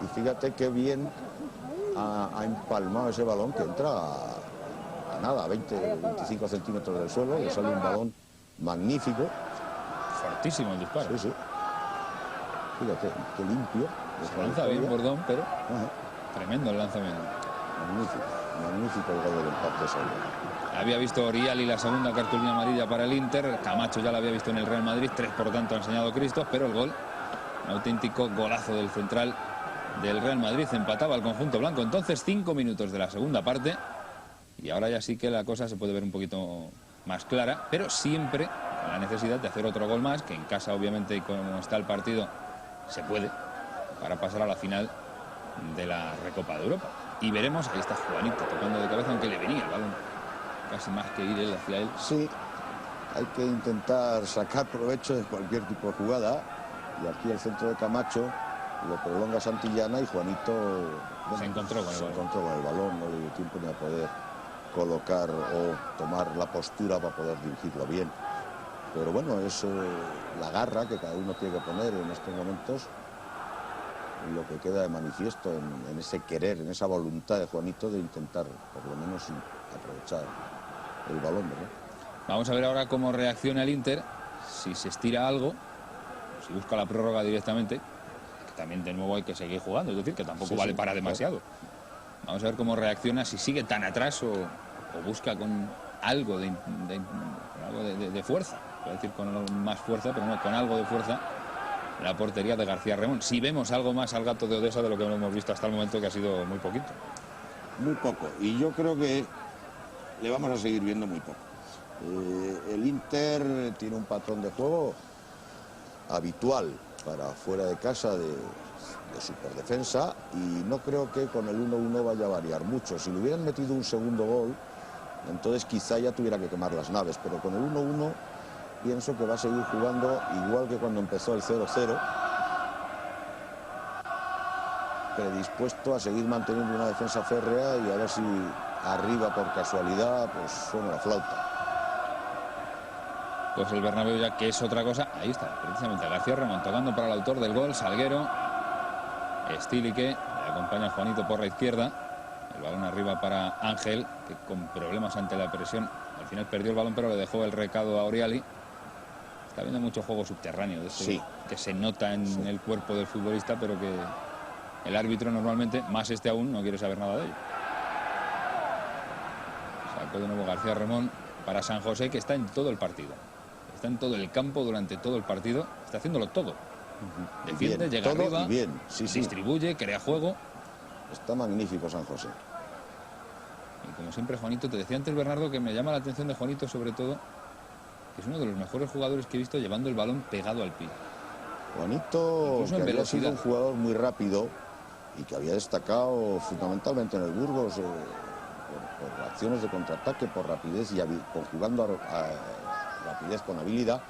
Y fíjate qué bien ha empalmado ese balón, que entra a nada, a 20-25 centímetros del suelo. Le sale un balón magnífico. Fortísimo el disparo. Sí, sí. Fíjate, qué limpio. Se lanza bien Bordón, pero tremendo el lanzamiento. Magnífico el gol del empate de Salguero. Había visto Oriali la segunda cartulina amarilla para el Inter. Camacho ya la había visto en el Real Madrid. 3 por tanto ha enseñado Krzysztof, pero el gol, un auténtico golazo del central del Real Madrid. Empataba el conjunto blanco. Entonces 5 minutos de la segunda parte. Y ahora ya sí que la cosa se puede ver un poquito más clara, pero siempre con la necesidad de hacer otro gol más, que en casa obviamente, y como está el partido, se puede, para pasar a la final de la Recopa de Europa. Y veremos, ahí está Juanito tocando de cabeza, aunque le venía el balón casi más que ir él hacia él. Sí, hay que intentar sacar provecho de cualquier tipo de jugada, y aquí el centro de Camacho lo prolonga Santillana y Juanito se encontró con el balón, no le dio tiempo ni a poder colocar o tomar la postura para poder dirigirlo bien. Pero bueno, es la garra que cada uno tiene que poner en estos momentos, y lo que queda de manifiesto en ese querer, en esa voluntad de Juanito de intentar por lo menos aprovechar el balón, ¿verdad? Vamos a ver ahora cómo reacciona el Inter, si se estira algo, si busca la prórroga directamente, que también de nuevo hay que seguir jugando, es decir, que tampoco vale para demasiado. Vamos a ver cómo reacciona, si sigue tan atrás o busca con algo de fuerza, voy a decir con más fuerza, pero no, con algo de fuerza, la portería de García Ramón. Si vemos algo más al gato de Odesa de lo que hemos visto hasta el momento, que ha sido muy poquito. muy poco. Y yo creo que le vamos a seguir viendo muy poco. El Inter tiene un patrón de juego habitual para fuera de casa de superdefensa, y no creo que con el 1-1 vaya a variar mucho. Si le hubieran metido un segundo gol, entonces quizá ya tuviera que quemar las naves, pero con el 1-1 pienso que va a seguir jugando igual que cuando empezó el 0-0, predispuesto a seguir manteniendo una defensa férrea y a ver si arriba por casualidad pues suena la flauta. Pues el Bernabéu ya que es otra cosa. Ahí está, precisamente García Ramón tocando para el autor del gol, Salguero. Stilique, le acompaña Juanito por la izquierda. El balón arriba para Ángel, que con problemas ante la presión al final perdió el balón, pero le dejó el recado a Oriali. Está viendo mucho juego subterráneo de este, sí, que se nota en el cuerpo del futbolista, pero que el árbitro normalmente, más este aún, no quiere saber nada de ello. Sacó de nuevo García Ramón para San José, que está en todo el partido. Está en todo el campo durante todo el partido. Está haciéndolo todo. Defiende, bien, llega todo arriba, y bien. Sí, distribuye, crea juego. Está magnífico San José. Y como siempre, Juanito, te decía antes, Bernardo, que me llama la atención de Juanito sobre todo, que es uno de los mejores jugadores que he visto llevando el balón pegado al pie. Juanito, que había sido un jugador muy rápido y que había destacado fundamentalmente en el Burgos por acciones de contraataque, por rapidez y jugando a rapidez con habilidad.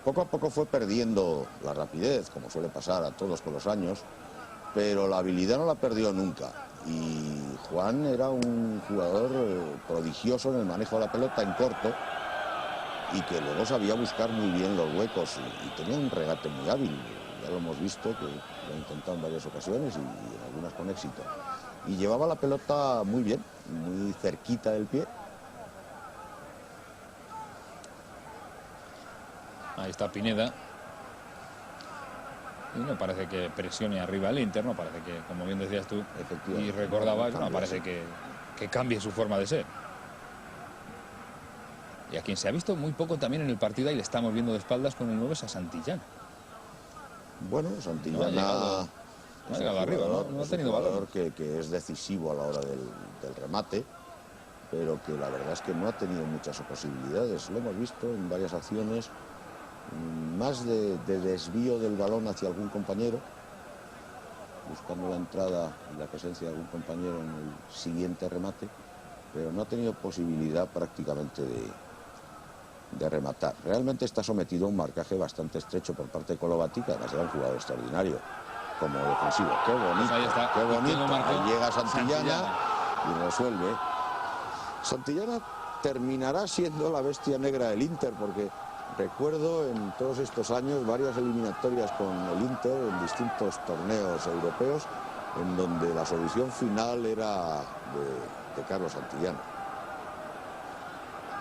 Poco a poco fue perdiendo la rapidez, como suele pasar a todos con los años, pero la habilidad no la perdió nunca. Y Juan era un jugador prodigioso en el manejo de la pelota en corto y que luego sabía buscar muy bien los huecos y tenía un regate muy hábil. Ya lo hemos visto, que lo ha intentado en varias ocasiones y en algunas con éxito. Y llevaba la pelota muy bien, muy cerquita del pie. Ahí está Pineda. Y no parece que presione arriba el Inter, no parece que, como bien decías tú y recordabas, no parece que cambie su forma de ser. Y a quien se ha visto muy poco también en el partido, y le estamos viendo de espaldas con el 9, es a Santillana. Bueno, Santillana no ha llegado arriba, no ha tenido valor. Que es decisivo a la hora del remate, pero que la verdad es que no ha tenido muchas posibilidades. Lo hemos visto en varias acciones, más de desvío del balón hacia algún compañero, buscando la entrada y la presencia de algún compañero en el siguiente remate, pero no ha tenido posibilidad prácticamente de rematar. Realmente está sometido a un marcaje bastante estrecho por parte de Colovati, que además era un jugador extraordinario como defensivo. Qué bonito, pues ahí está, qué bonito. Ahí llega Santillana y resuelve. Santillana terminará siendo la bestia negra del Inter, porque recuerdo en todos estos años varias eliminatorias con el Inter en distintos torneos europeos en donde la solución final era de Carlos Santillana.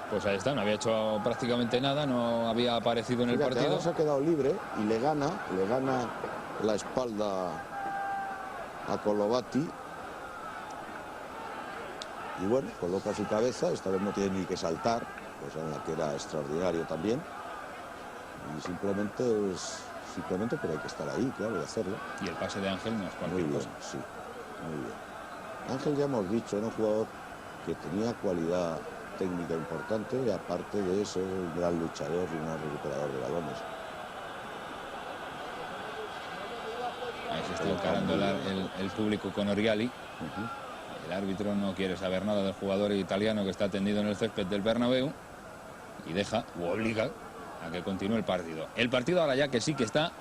Pues ahí está, no había hecho prácticamente nada, no había aparecido en el partido. Ahora se ha quedado libre y le gana la espalda a Colovati. Y bueno, coloca su cabeza, esta vez no tiene ni que saltar, cosa en la que era extraordinario también. Y simplemente pero hay que estar ahí, claro, y hacerlo. Y el pase de Ángel no es cualquier muy bien, cosa. sí, muy bien. Ángel, ya hemos dicho, era un jugador que tenía cualidad técnica importante y aparte de eso, un gran luchador y un gran recuperador de balones. Ahí se está encarando el público con Oriali. El árbitro no quiere saber nada del jugador italiano que está tendido en el césped del Bernabéu y deja o obliga a que continúe el partido. El partido ahora ya que sí que está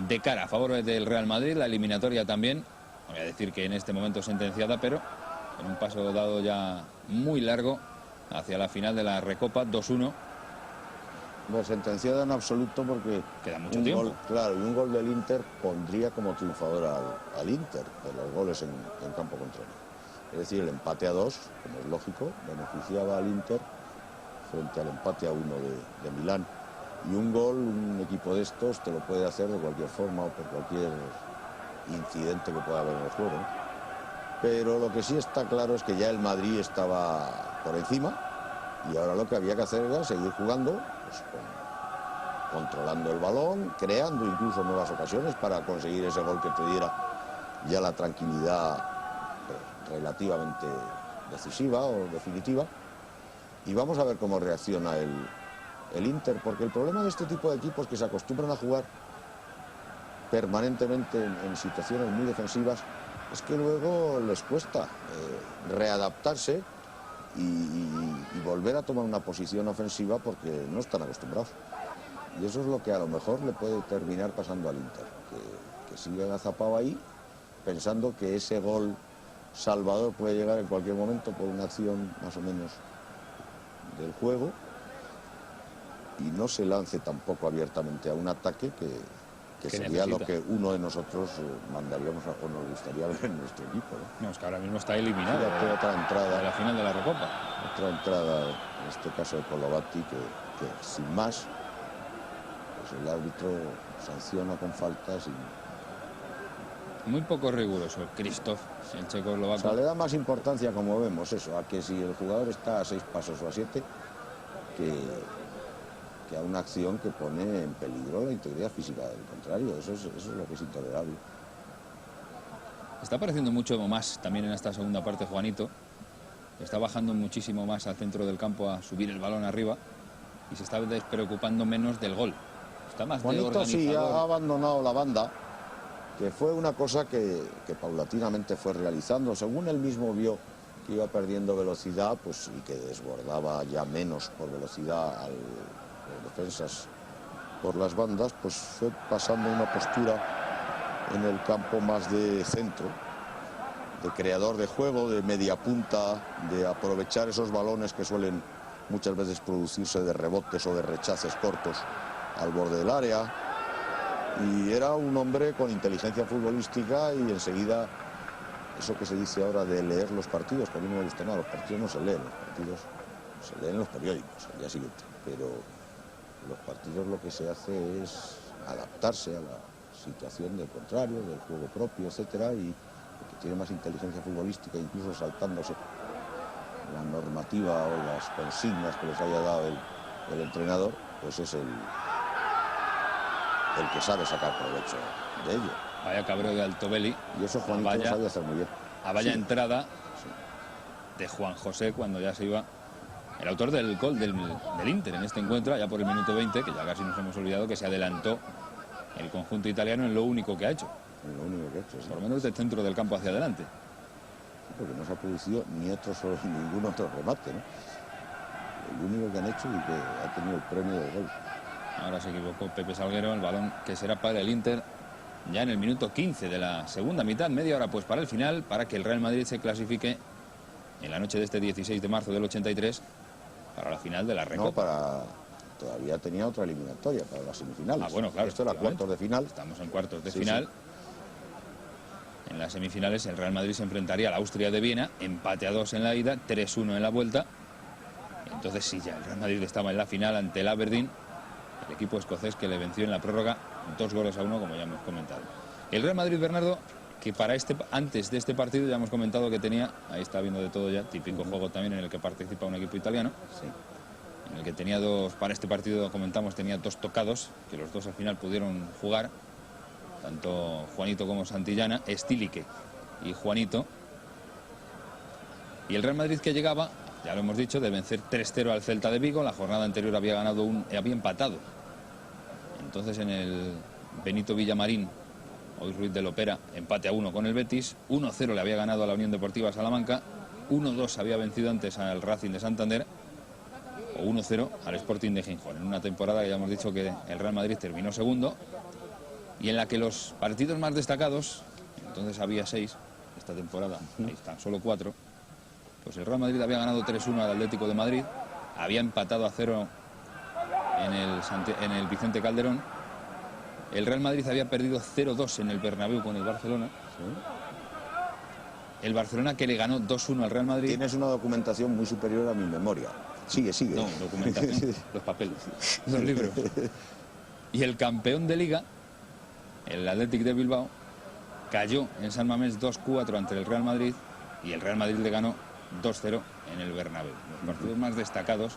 de cara a favor del Real Madrid, la eliminatoria también, no voy a decir que en este momento sentenciada, pero en un paso dado ya muy largo hacia la final de la Recopa, 2-1. No sentenciada en absoluto porque queda mucho tiempo. Gol, claro, y un gol del Inter pondría como triunfador al Inter de los goles en campo contrario. Es decir, el empate a 2, como es lógico, beneficiaba al Inter frente al empate a 1 de Milán. Y un gol, un equipo de estos, te lo puede hacer de cualquier forma o por cualquier incidente que pueda haber en el juego, ¿no? Pero lo que sí está claro es que ya el Madrid estaba por encima y ahora lo que había que hacer era seguir jugando, pues, controlando el balón, creando incluso nuevas ocasiones para conseguir ese gol que te diera ya la tranquilidad relativamente decisiva o definitiva, y vamos a ver cómo reacciona el Inter, porque el problema de este tipo de equipos que se acostumbran a jugar permanentemente en situaciones muy defensivas es que luego les cuesta readaptarse y volver a tomar una posición ofensiva porque no están acostumbrados. Y eso es lo que a lo mejor le puede terminar pasando al Inter, que sigue agazapado ahí, pensando que ese gol salvador puede llegar en cualquier momento por una acción más o menos del juego, y no se lance tampoco abiertamente a un ataque que sería lo que uno de nosotros mandaríamos o nos gustaría ver en nuestro equipo, ¿no? No, es que ahora mismo está eliminado. Fíjate, otra entrada de la final de la Recopa. Otra entrada, en este caso de Kolovati, que sin más, pues el árbitro sanciona con faltas y... Muy poco riguroso, Krzysztof, el checoslovaco. O sea, le da más importancia, como vemos, eso, a que si el jugador está a 6 pasos o a 7, que a una acción que pone en peligro la integridad física del contrario. Eso es lo que es intolerable. Está apareciendo mucho más también en esta segunda parte Juanito. Está bajando muchísimo más al centro del campo a subir el balón arriba y se está despreocupando menos del gol. Está más Juanito de organizador. sí ha abandonado la banda, que fue una cosa que paulatinamente fue realizando. Según él mismo vio que iba perdiendo velocidad, pues, y que desbordaba ya menos por velocidad a los defensas por las bandas, pues fue pasando una postura en el campo más de centro, de creador de juego, de media punta, de aprovechar esos balones que suelen muchas veces producirse de rebotes o de rechaces cortos al borde del área. Y era un hombre con inteligencia futbolística y enseguida, eso que se dice ahora de leer los partidos, que a mí no me gusta nada, los partidos no se leen, los partidos se leen en los periódicos al día siguiente, pero los partidos lo que se hace es adaptarse a la situación del contrario, del juego propio, etcétera, y el que tiene más inteligencia futbolística, incluso saltándose la normativa o las consignas que les haya dado el entrenador, pues es el que sabe sacar provecho de ello. Vaya cabreo de Altobelli. Y eso Juanito lo sabía hacer muy bien. A vaya entrada de Juan José cuando ya se iba el autor del gol del Inter en este encuentro, allá por el minuto 20, que ya casi nos hemos olvidado que se adelantó el conjunto italiano en lo único que ha hecho. En lo único que ha hecho, sí. Por lo menos del centro del campo hacia adelante. Porque no se ha producido ningún otro remate, ¿no? El único que han hecho y que ha tenido el premio del gol. Ahora se equivocó Pepe Salguero, el balón que será para el Inter ya en el minuto 15 de la segunda mitad, media hora pues para el final, para que el Real Madrid se clasifique en la noche de este 16 de marzo del 83 para la final de la Recopa. Todavía tenía otra eliminatoria para las semifinales. Ah, bueno, claro. Esto era cuartos de final. Estamos en cuartos de final. Sí. En las semifinales el Real Madrid se enfrentaría al Austria de Viena, empate a 2 en la ida, 3-1 en la vuelta. Entonces sí, ya el Real Madrid estaba en la final ante el Aberdeen, el equipo escocés que le venció en la prórroga 2-1, como ya hemos comentado. El Real Madrid, Bernardo, que antes de este partido ya hemos comentado que tenía, ahí está viendo de todo ya, típico juego también en el que participa un equipo italiano, en el que tenía para este partido comentamos, tenía 2 tocados, que los 2 al final pudieron jugar, tanto Juanito como Santillana, Stilique y Juanito. Y el Real Madrid que llegaba, ya lo hemos dicho, de vencer 3-0 al Celta de Vigo. La jornada anterior había empatado. Entonces en el Benito Villamarín, hoy Ruiz de Lopera, empate a 1 con el Betis. 1-0 le había ganado a la Unión Deportiva Salamanca. 1-2 había vencido antes al Racing de Santander. O 1-0 al Sporting de Gijón. En una temporada que ya hemos dicho que el Real Madrid terminó segundo. Y en la que los partidos más destacados, entonces había 6 esta temporada, ahí están, solo 4. Pues el Real Madrid había ganado 3-1 al Atlético de Madrid, había empatado a 0 en el Vicente Calderón. El Real Madrid había perdido 0-2 en el Bernabéu con el Barcelona. El Barcelona que le ganó 2-1 al Real Madrid. Tienes una documentación muy superior a mi memoria. Sigue. No, documentación, los papeles, los libros. Y el campeón de Liga, el Athletic de Bilbao, cayó en San Mamés 2-4 ante el Real Madrid y el Real Madrid le ganó 2-0 en el Bernabéu. Los partidos más destacados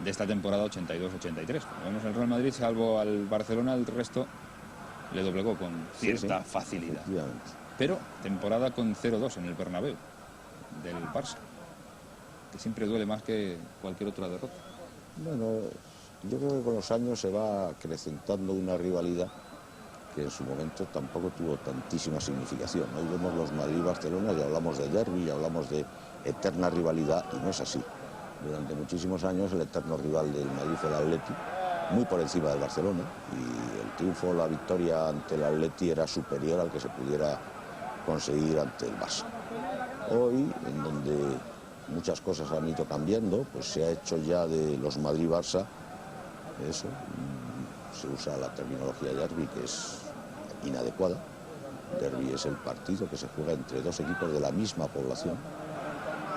de esta temporada 82-83. Como vemos, el Real Madrid, salvo al Barcelona, el resto le doblegó con cierta facilidad. pero temporada con 0-2 en el Bernabéu del Barça, que siempre duele más que cualquier otra derrota. Bueno, yo creo que con los años se va acrecentando una rivalidad que en su momento tampoco tuvo tantísima significación. Hoy vemos los Madrid-Barcelona y hablamos de derbi, y hablamos de eterna rivalidad, y no es así. Durante muchísimos años el eterno rival del Madrid fue el Atleti, muy por encima del Barcelona, y el triunfo, la victoria ante el Atleti era superior al que se pudiera conseguir ante el Barça. Hoy, en donde muchas cosas han ido cambiando, pues se ha hecho ya de los Madrid-Barça, eso, se usa la terminología derbi, que es inadecuada. Derbi es el partido que se juega entre dos equipos de la misma población,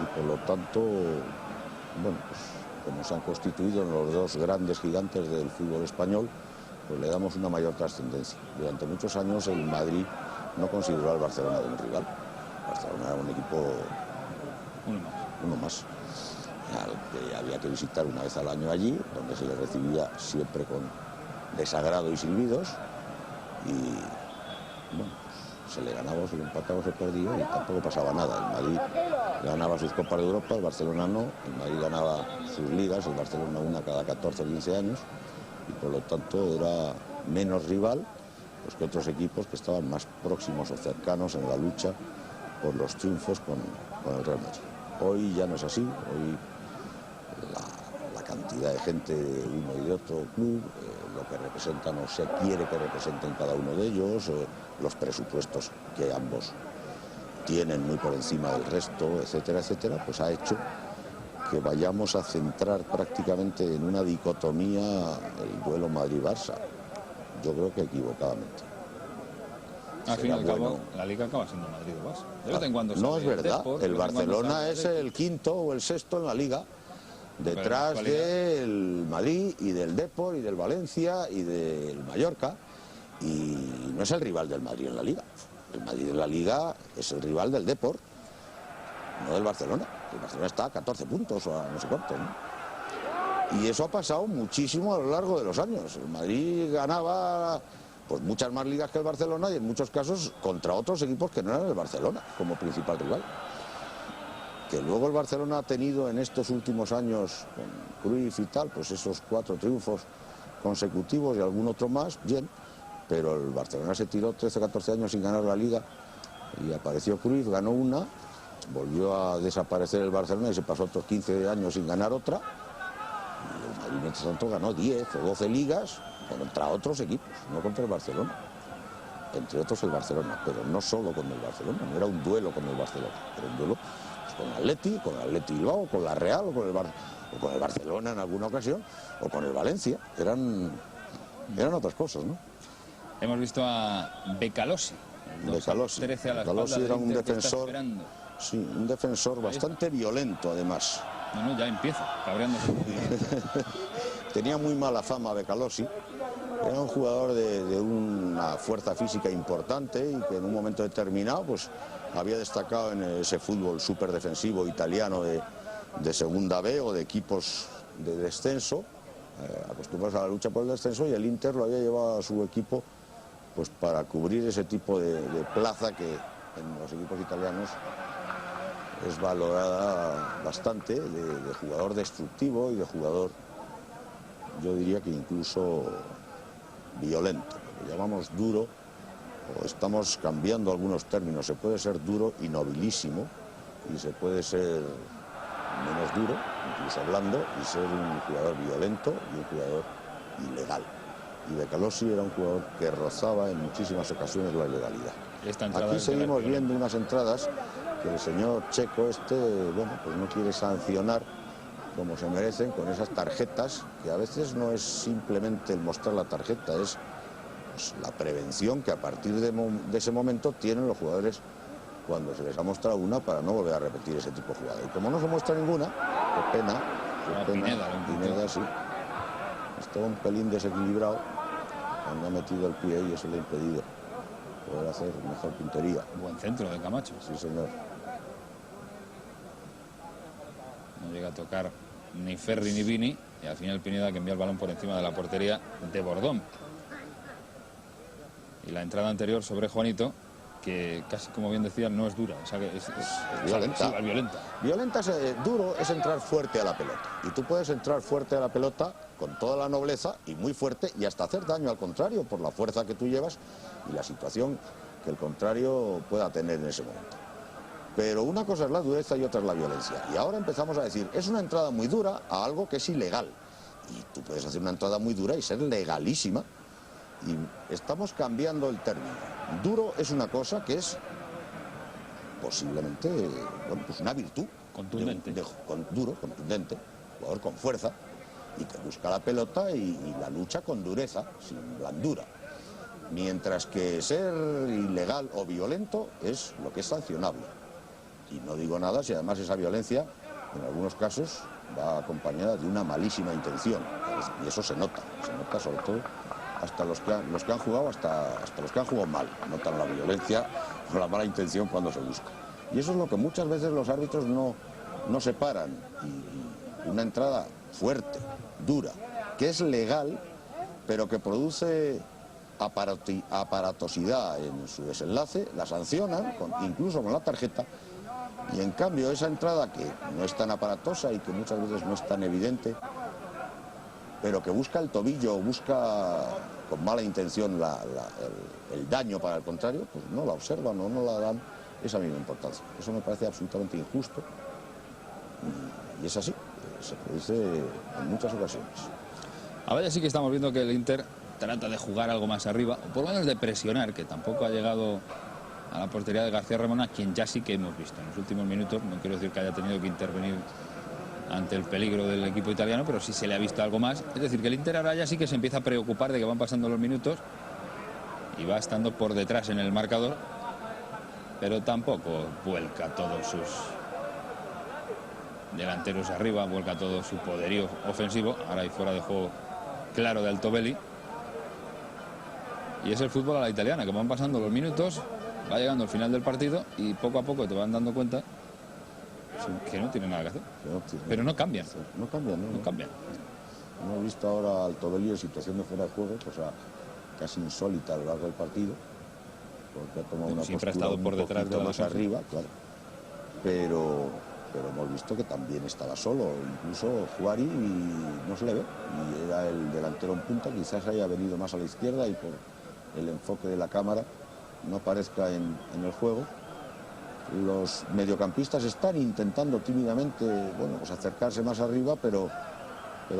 y por lo tanto, bueno, pues como se han constituido en los dos grandes gigantes del fútbol español, pues le damos una mayor trascendencia. Durante muchos años el Madrid no consideró al Barcelona como un rival. El Barcelona era un equipo uno más, al que había que visitar una vez al año allí, donde se le recibía siempre con desagrado y silbidos, y bueno, pues se le ganaba, se le empataba, se perdía, y tampoco pasaba nada. El Madrid ganaba sus Copas de Europa, el Barcelona no. El Madrid ganaba sus ligas, el Barcelona una cada 14 o 15 años, y por lo tanto era menos rival pues, que otros equipos que estaban más próximos o cercanos en la lucha por los triunfos con el Real Madrid. Hoy ya no es así. Hoy la cantidad de gente de uno y de otro club, lo que representan o se quiere que representen cada uno de ellos, los presupuestos que ambos tienen muy por encima del resto, etcétera, etcétera, pues ha hecho que vayamos a centrar prácticamente en una dicotomía el duelo Madrid-Barça. Yo creo que equivocadamente. Al fin y al cabo, la Liga acaba siendo Madrid o Barça. De vez en cuando no es verdad. El Barcelona es el quinto o el sexto en la Liga, detrás del Madrid y del Depor y del Valencia y del Mallorca, y no es el rival del Madrid en la Liga. El Madrid en la Liga es el rival del Depor, no del Barcelona. El Barcelona está a 14 puntos o a no sé cuánto, ¿no? Y eso ha pasado muchísimo a lo largo de los años. El Madrid ganaba pues muchas más ligas que el Barcelona, y en muchos casos contra otros equipos que no eran el Barcelona como principal rival. Que luego el Barcelona ha tenido en estos últimos años con Cruyff y tal, pues esos 4 triunfos consecutivos y algún otro más, bien, pero el Barcelona se tiró 13 o 14 años sin ganar la Liga, y apareció Cruyff, ganó una, volvió a desaparecer el Barcelona y se pasó otros 15 años sin ganar otra, y el Madrid mientras tanto ganó 10 o 12 ligas contra otros equipos, no contra el Barcelona. Entre otros el Barcelona, pero no solo con el Barcelona, no era un duelo con el Barcelona, era un duelo pues, con el Atleti Bilbao, con la Real, o con el Barcelona en alguna ocasión, o con el Valencia. Eran otras cosas, ¿no? Hemos visto a Becalosi. Becalosi era un defensor, sí, un defensor bastante violento, además. No, ya empieza, cabreándose. Tenía muy mala fama Becalosi. Era un jugador de una fuerza física importante, y que en un momento determinado pues había destacado en ese fútbol súper defensivo italiano de segunda B o de equipos de descenso, acostumbrados a la lucha por el descenso, y el Inter lo había llevado a su equipo pues para cubrir ese tipo de plaza que en los equipos italianos es valorada bastante, de jugador destructivo y de jugador, yo diría que incluso violento. Lo llamamos duro, o estamos cambiando algunos términos. Se puede ser duro y nobilísimo, y se puede ser menos duro, incluso blando, y ser un jugador violento y un jugador ilegal. Y Becalosi era un jugador que rozaba en muchísimas ocasiones la ilegalidad. Aquí seguimos viendo unas entradas que el señor Checo bueno, pues no quiere sancionar como se merecen, con esas tarjetas, que a veces no es simplemente el mostrar la tarjeta, es pues, la prevención que a partir de ese momento tienen los jugadores cuando se les ha mostrado una, para no volver a repetir ese tipo de jugada. Y como no se muestra ninguna, qué pena, Pineda sí, estaba un pelín desequilibrado cuando ha metido el pie, y eso le ha impedido poder hacer mejor puntería. Buen centro de Camacho. Sí, señor. No llega a tocar ni Ferri ni Vini, y al final Pineda, que envía el balón por encima de la portería de Bordón. Y la entrada anterior sobre Juanito, que casi como bien decía no es dura, o sea que es violenta. Es violenta. Violenta duro es entrar fuerte a la pelota. Y tú puedes entrar fuerte a la pelota con toda la nobleza y muy fuerte y hasta hacer daño al contrario por la fuerza que tú llevas y la situación que el contrario pueda tener en ese momento. Pero una cosa es la dureza y otra es la violencia. Y ahora empezamos a decir, es una entrada muy dura a algo que es ilegal. Y tú puedes hacer una entrada muy dura y ser legalísima. Y estamos cambiando el término. Duro es una cosa que es posiblemente pues una virtud. Contundente. Duro, contundente, jugador con fuerza y que busca la pelota y la lucha con dureza, sin blandura. Mientras que ser ilegal o violento es lo que es sancionable. Y no digo nada si además esa violencia, en algunos casos, va acompañada de una malísima intención. Y eso se nota sobre todo hasta los que han jugado, hasta los que han jugado mal. Notan la violencia o la mala intención cuando se busca. Y eso es lo que muchas veces los árbitros no separan. Y una entrada fuerte, dura, que es legal, pero que produce aparatosidad en su desenlace, la sancionan, incluso con la tarjeta. Y en cambio esa entrada que no es tan aparatosa y que muchas veces no es tan evidente, pero que busca el tobillo, busca con mala intención el daño para el contrario, pues no la observan o no la dan esa misma importancia. Eso me parece absolutamente injusto y es así, se produce en muchas ocasiones. Ahora sí que estamos viendo que el Inter trata de jugar algo más arriba, o por lo menos de presionar, que tampoco ha llegado a la portería de García Ramón, quien ya sí que hemos visto en los últimos minutos. No quiero decir que haya tenido que intervenir ante el peligro del equipo italiano, pero sí se le ha visto algo más. Es decir, que el Inter ahora ya sí que se empieza a preocupar de que van pasando los minutos y va estando por detrás en el marcador, pero tampoco vuelca todos sus delanteros arriba, vuelca todo su poderío ofensivo. Ahora hay fuera de juego claro de Altobelli. Y es el fútbol a la italiana, que van pasando los minutos, va llegando al final del partido y poco a poco te van dando cuenta que no tiene nada que hacer. Pero no cambian. No cambian, no cambian. Hemos visto ahora a Altobelli en situación de fuera de juego, cosa casi insólita a lo largo del partido, porque ha tomado una siempre postura ha estado por detrás de más arriba, claro. Pero hemos visto que también estaba solo, incluso Juari no se le ve, y era el delantero en punta, quizás haya venido más a la izquierda y por el enfoque de la cámara no aparezca en el juego. Los mediocampistas están intentando tímidamente, bueno, pues acercarse más arriba, pero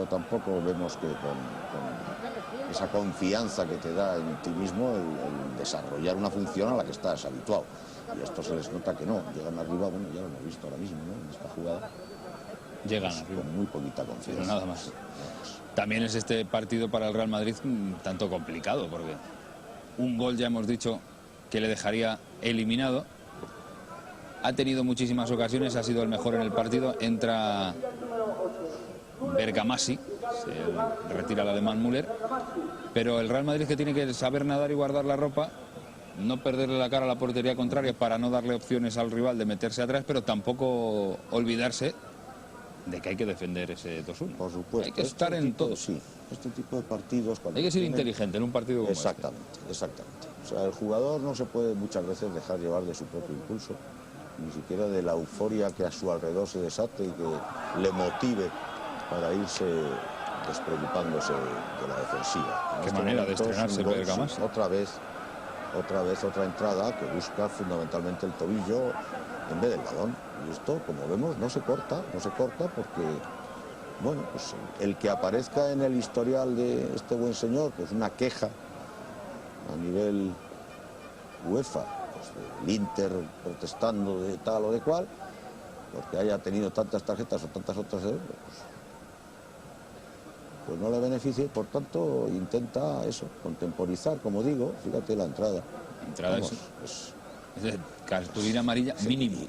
tampoco vemos que con esa confianza que te da en ti mismo el desarrollar una función a la que estás habituado. Y esto se les nota que no, llegan arriba, bueno, ya lo hemos visto ahora mismo, ¿no? En esta jugada. Llegan pues, arriba. Con muy poquita confianza. Pero nada más. También es este partido para el Real Madrid tanto complicado, porque un gol ya hemos dicho que le dejaría eliminado. Ha tenido muchísimas ocasiones, ha sido el mejor en el partido. Entra Bergamassi, se retira el alemán Müller, pero el Real Madrid, que tiene que saber nadar y guardar la ropa, no perderle la cara a la portería contraria para no darle opciones al rival de meterse atrás, pero tampoco olvidarse de que hay que defender ese 2-1. Por supuesto. Hay que estar en todo. Sí, este tipo de partidos... Hay que ser inteligente en un partido como exactamente. O sea, el jugador no se puede muchas veces dejar llevar de su propio impulso, ni siquiera de la euforia que a su alrededor se desate y que le motive para irse despreocupándose de la defensiva. Qué manera de estrenarse Bergamassi. Otra entrada que busca fundamentalmente el tobillo en vez del balón. Y esto, como vemos, no se corta porque, bueno, pues el que aparezca en el historial de este buen señor, pues una queja a nivel UEFA, pues del Inter protestando de tal o de cual, porque haya tenido tantas tarjetas o tantas otras, pues no le beneficia y por tanto intenta eso, contemporizar, como digo, fíjate la entrada. Vamos, es de cartulina amarilla mínimo.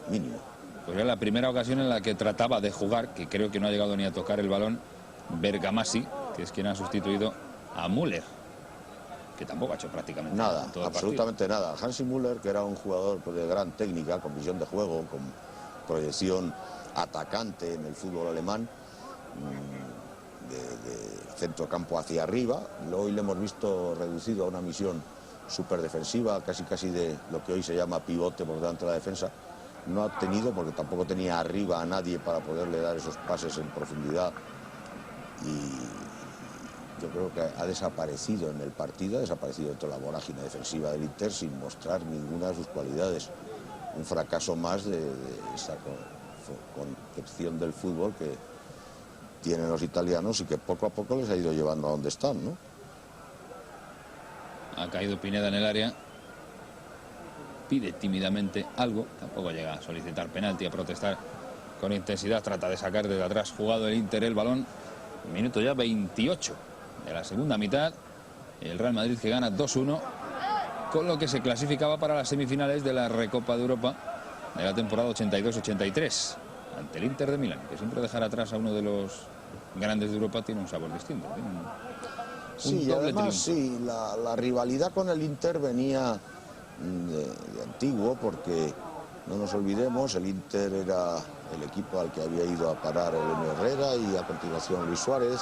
Mínimo. Pues era la primera ocasión en la que trataba de jugar, que creo que no ha llegado ni a tocar el balón, Bergamassi, que es quien ha sustituido a Müller, que tampoco ha hecho prácticamente nada, todo absolutamente nada. Hansi Müller, que era un jugador pues, de gran técnica, con visión de juego, con proyección atacante en el fútbol alemán, de centro campo hacia arriba, hoy le hemos visto reducido a una misión súper defensiva, casi de lo que hoy se llama pivote por delante de la defensa. No ha tenido, porque tampoco tenía arriba a nadie para poderle dar esos pases en profundidad. Y yo creo que ha desaparecido en el partido, ha desaparecido de toda la vorágine defensiva del Inter sin mostrar ninguna de sus cualidades. Un fracaso más de esa concepción del fútbol que tienen los italianos y que poco a poco les ha ido llevando a donde están, ¿no? Ha caído Pineda en el área. Pide tímidamente algo. Tampoco llega a solicitar penalti, a protestar con intensidad. Trata de sacar desde atrás. Jugado el Inter el balón. Minuto ya 28 de la segunda mitad. El Real Madrid que gana 2-1. Con lo que se clasificaba para las semifinales de la Recopa de Europa de la temporada 82-83. Ante el Inter de Milán. Que siempre dejar atrás a uno de los grandes de Europa tiene un sabor distinto. Sí, y además sí, la rivalidad con el Inter venía de antiguo, porque no nos olvidemos, el Inter era el equipo al que había ido a parar el Eno Herrera y a continuación Luis Suárez.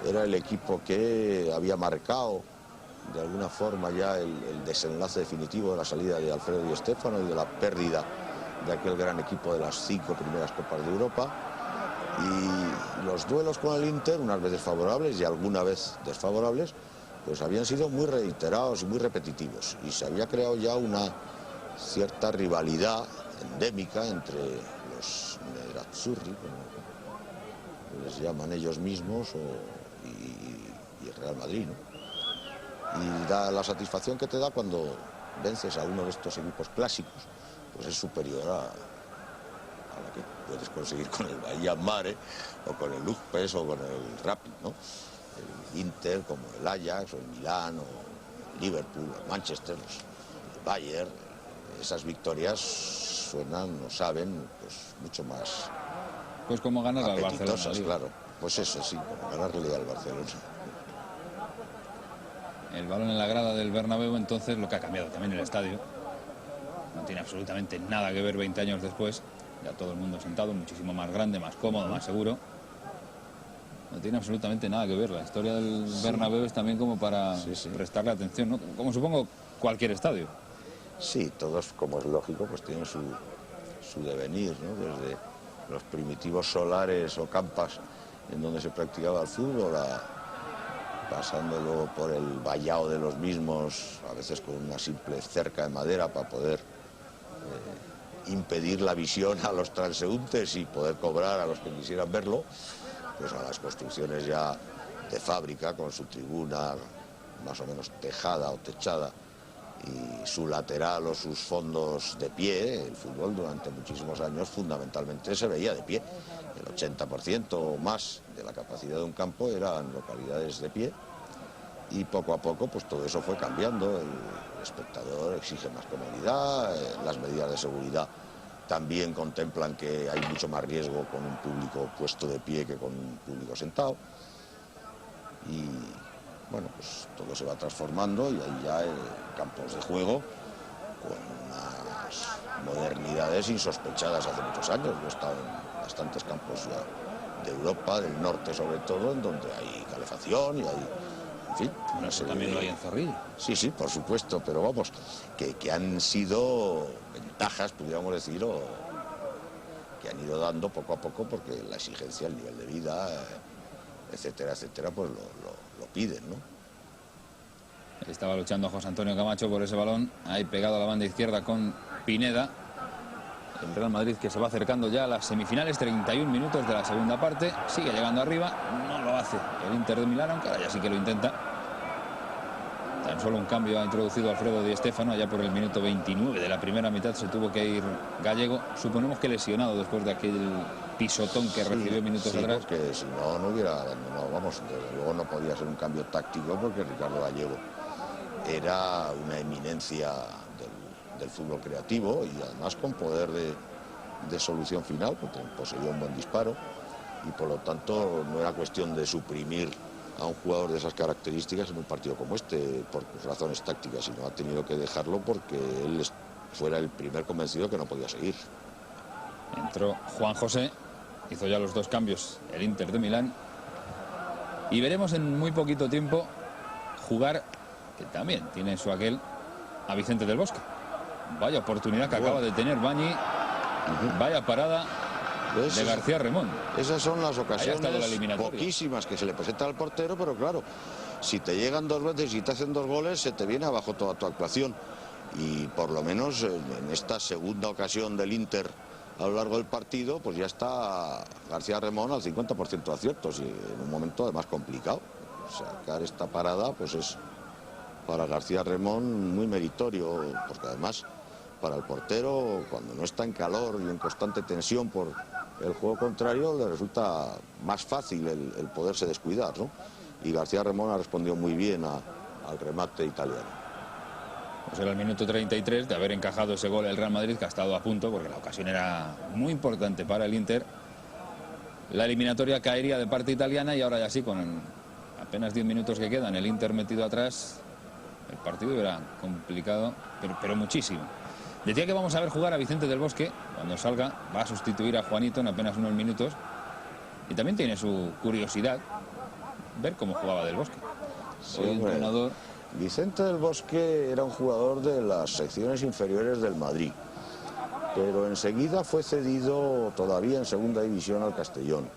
Era el equipo que había marcado de alguna forma ya el desenlace definitivo de la salida de Alfredo Di Stéfano y de la pérdida de aquel gran equipo de las 5 primeras Copas de Europa. Y los duelos con el Inter, unas veces favorables y alguna vez desfavorables, pues habían sido muy reiterados y muy repetitivos. Y se había creado ya una cierta rivalidad endémica entre los nerazzurri, como les llaman ellos mismos, y el Real Madrid, ¿no? Y da la satisfacción que te da cuando vences a uno de estos equipos clásicos, pues es superior a la que puedes conseguir con el Bahía Mare, o con el Lugpes, o con el Rapid, ¿no? El Inter, como el Ajax, o el Milán, o el Liverpool, o el Manchester, el Bayern. Esas victorias suenan, o saben, pues mucho más... Pues como ganar al Barcelona. Claro, pues eso sí, como ganarle al Barcelona. El balón en la grada del Bernabéu, entonces, lo que ha cambiado también el estadio. No tiene absolutamente nada que ver 20 años después. Ya todo el mundo sentado, muchísimo más grande, más cómodo, más seguro. No tiene absolutamente nada que ver. La historia del Bernabéu es también como para prestarle atención, ¿no? Como supongo cualquier estadio. Sí, todos, como es lógico, pues tienen su devenir, ¿no? Desde los primitivos solares o campas en donde se practicaba el fútbol, pasándolo por el vallado de los mismos, a veces con una simple cerca de madera para poder impedir la visión a los transeúntes y poder cobrar a los que quisieran verlo, pues a las construcciones ya de fábrica con su tribuna más o menos tejada o techada y su lateral o sus fondos de pie. El fútbol durante muchísimos años fundamentalmente se veía de pie. El 80% o más de la capacidad de un campo eran localidades de pie, y poco a poco pues todo eso fue cambiando. El espectador exige más comodidad, las medidas de seguridad también contemplan que hay mucho más riesgo con un público puesto de pie que con un público sentado, y bueno, pues todo se va transformando y hay ya campos de juego con unas modernidades insospechadas hace muchos años. Yo he estado en bastantes campos ya de Europa, del norte sobre todo, en donde hay calefacción y hay, en fin, una serie también lo hay en Zorrilla. Sí, por supuesto, pero vamos, que han sido ventajas, pudiéramos decir, o que han ido dando poco a poco porque la exigencia, el nivel de vida, etcétera, etcétera, pues lo piden, ¿no? Estaba luchando José Antonio Camacho por ese balón, ahí pegado a la banda izquierda con Pineda. El Real Madrid que se va acercando ya a las semifinales, 31 minutos de la segunda parte, sigue llegando arriba, no lo hace el Inter de Milán, aunque ahora ya sí que lo intenta. Tan solo un cambio ha introducido Alfredo Di Stéfano, allá por el minuto 29 de la primera mitad se tuvo que ir Gallego, suponemos que lesionado después de aquel pisotón que recibió minutos atrás. Porque si no, no hubiera abandonado, vamos, desde luego no podía ser un cambio táctico, porque Ricardo Gallego era una eminencia del fútbol creativo y además con poder de solución final, porque poseía un buen disparo, y por lo tanto no era cuestión de suprimir a un jugador de esas características en un partido como este por razones tácticas, sino ha tenido que dejarlo porque él fuera el primer convencido que no podía seguir. Entró Juan José, hizo ya los dos cambios el Inter de Milán, y veremos en muy poquito tiempo jugar, que también tiene su aquel, a Vicente del Bosque. Vaya oportunidad que acaba de tener Bañi. Vaya parada de García Remón. Esas son las ocasiones poquísimas que se le presentan al portero, pero claro, si te llegan 2 veces y te hacen 2 goles, se te viene abajo toda tu actuación. Y por lo menos en esta segunda ocasión del Inter a lo largo del partido, pues ya está García Remón al 50% de aciertos, y en un momento además complicado. Sacar esta parada pues es para García Remón muy meritorio, porque además para el portero, cuando no está en calor y en constante tensión por el juego contrario, le resulta más fácil el poderse descuidar, ¿no? Y García Remón ha respondido muy bien al remate italiano. Pues era el minuto 33 de haber encajado ese gol el Real Madrid, que ha estado a punto, porque la ocasión era muy importante para el Inter. La eliminatoria caería de parte italiana, y ahora ya sí, con apenas 10 minutos que quedan, el Inter metido atrás, el partido era complicado, pero muchísimo. Decía que vamos a ver jugar a Vicente del Bosque. Cuando salga va a sustituir a Juanito en apenas unos minutos, y también tiene su curiosidad ver cómo jugaba del Bosque. Sí, entrenador. Vicente del Bosque era un jugador de las secciones inferiores del Madrid, pero enseguida fue cedido todavía en segunda división al Castellón.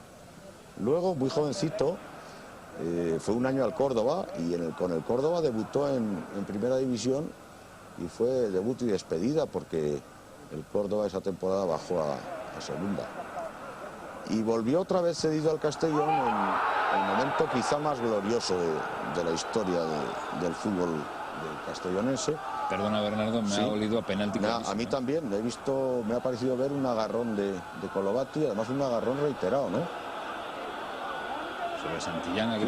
Luego, muy jovencito, fue un año al Córdoba, y con el Córdoba debutó en primera división, y fue debut y despedida, porque el Córdoba esa temporada bajó a segunda. Y volvió otra vez cedido al Castellón en el momento quizá más glorioso de la historia del fútbol del castellonense. Perdona, Bernardo, me ha olido a penalti. A mí también, me ha parecido ver un agarrón de Colovati, además un agarrón reiterado, ¿no? Sobre Santillana,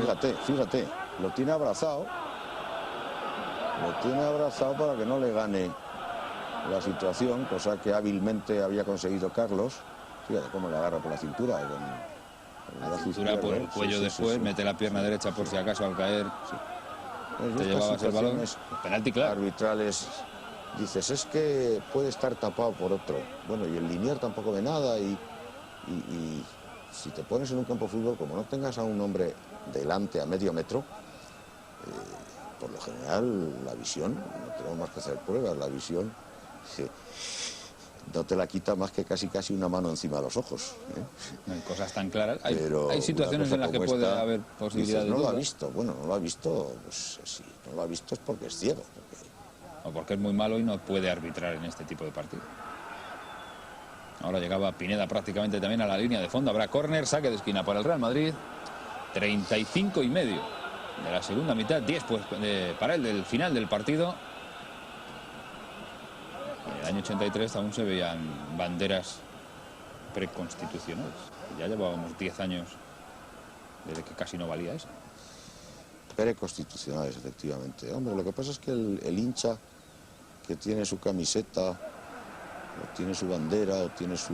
fíjate, lo tiene abrazado para que no le gane la situación, cosa que hábilmente había conseguido Carlos. Fíjate cómo le agarra por la cintura. La cintura por el cuello después, mete la pierna derecha por si acaso al caer. Te llevabas el balón. Penalti claro. Arbitrales, dices, es que puede estar tapado por otro. Bueno, y el linier tampoco ve nada, y si te pones en un campo de fútbol, como no tengas a un hombre delante a medio metro, por lo general la visión, no tenemos más que hacer pruebas, la visión no te la quita más que casi una mano encima de los ojos. No hay cosas tan claras. Hay situaciones en las que puede haber posibilidades. No lo ha visto. Bueno, no lo ha visto, pues sí, no lo ha visto es porque es ciego. O porque es muy malo y no puede arbitrar en este tipo de partidos. Ahora llegaba Pineda prácticamente también a la línea de fondo. Habrá córner, saque de esquina para el Real Madrid. 35 y medio de la segunda mitad, 10 pues, para el del final del partido. En el año 83 aún se veían banderas preconstitucionales. Ya llevábamos 10 años desde que casi no valía eso. Preconstitucionales, efectivamente. Hombre, lo que pasa es que el hincha que tiene su camiseta, o tiene su bandera, o tiene su